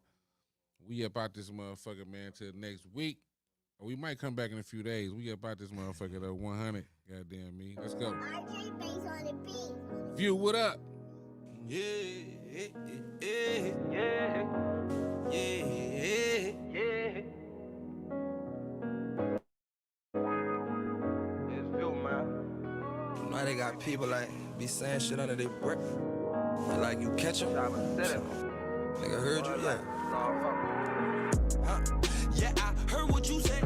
We up out this motherfucker, man, till next week. Or we might come back in a few days. We up out this motherfucker, though, 100. Goddamn me. Let's go. View, what up? Yeah. Now they got people like be saying shit under their breath. And like you catch them. Nigga heard you, yeah. Huh? Yeah, I heard what you said.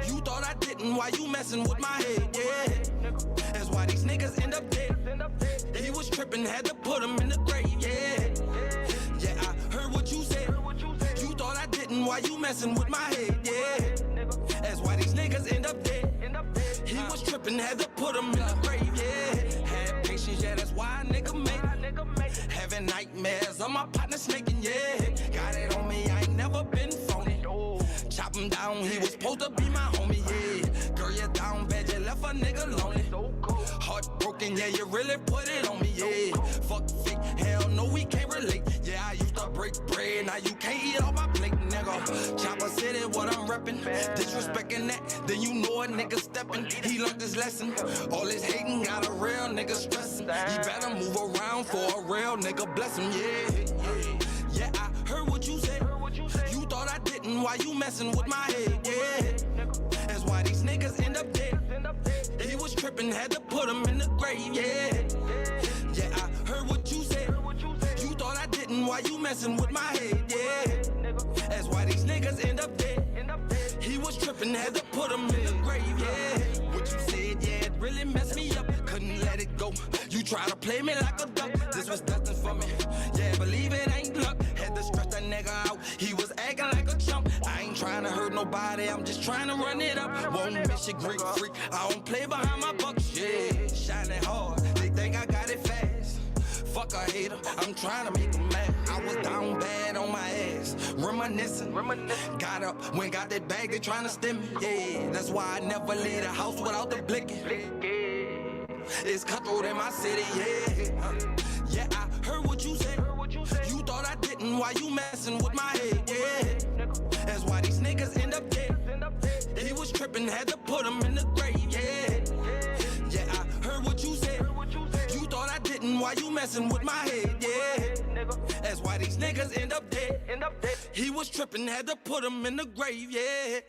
You thought I didn't, why you messing with my head, yeah. That's why these niggas end up dead. He was tripping, had to put him in the grave, yeah. Yeah, I heard what you said. You thought I didn't, why you messing with my head, yeah. That's why these niggas end up dead. He was tripping, had to put him in the grave, yeah. Had patience, yeah, that's why a nigga made it. Having nightmares of my partner snaking, yeah. Got it on me, I ain't never been phony. Chop him down, he was supposed to be my homie, yeah. Girl, you down bad, you left a nigga lonely. Heartbroken, yeah, you really put it on me, yeah. Fuck fake, hell no, we can't relate. Yeah, I used to break bread, now you can't eat off my plate, nigga. Chopper City, what I'm reppin'. Disrespecting that, then you know a nigga steppin'. He learned his lesson. All his hating got a real nigga stressin'. He better move around for a real nigga, bless him, yeah. Yeah, I heard what you said. You thought I didn't, why you messing with my head, yeah. That's why these niggas end up dead. He was tripping, had to put him in the grave, yeah. Yeah, I heard what you said. You thought I didn't, why you messing with my head, yeah. That's why these niggas end up dead. He was tripping, had to put him in the grave, yeah. What you said, yeah, it really messed me up. Couldn't let it go. You try to play me like a duck. This was destined for me. Yeah, believe it ain't luck. Had to stretch that nigga out. He was acting like a chump. I ain't trying to hurt nobody. I'm just trying to run it up. Won't miss your Greek freak. I don't play behind my bucks. Yeah, shining hard. They think I got it fast. Fuck a hater. I'm trying to make them mad. I was down bad on my ass. Reminiscing. Got up when got that bag. They trying to stem me. Yeah, that's why I never leave the house without the blicking. It's cutthroat in my city, yeah. Yeah, I heard what you said. You thought I didn't, why you messing with my head, yeah. That's why these niggas end up dead. He was tripping, had to put him in the grave, yeah. Yeah, I heard what you said. You thought I didn't, why you messing with my head, yeah. That's why these niggas end up dead. He was tripping, had to put him in the grave, yeah.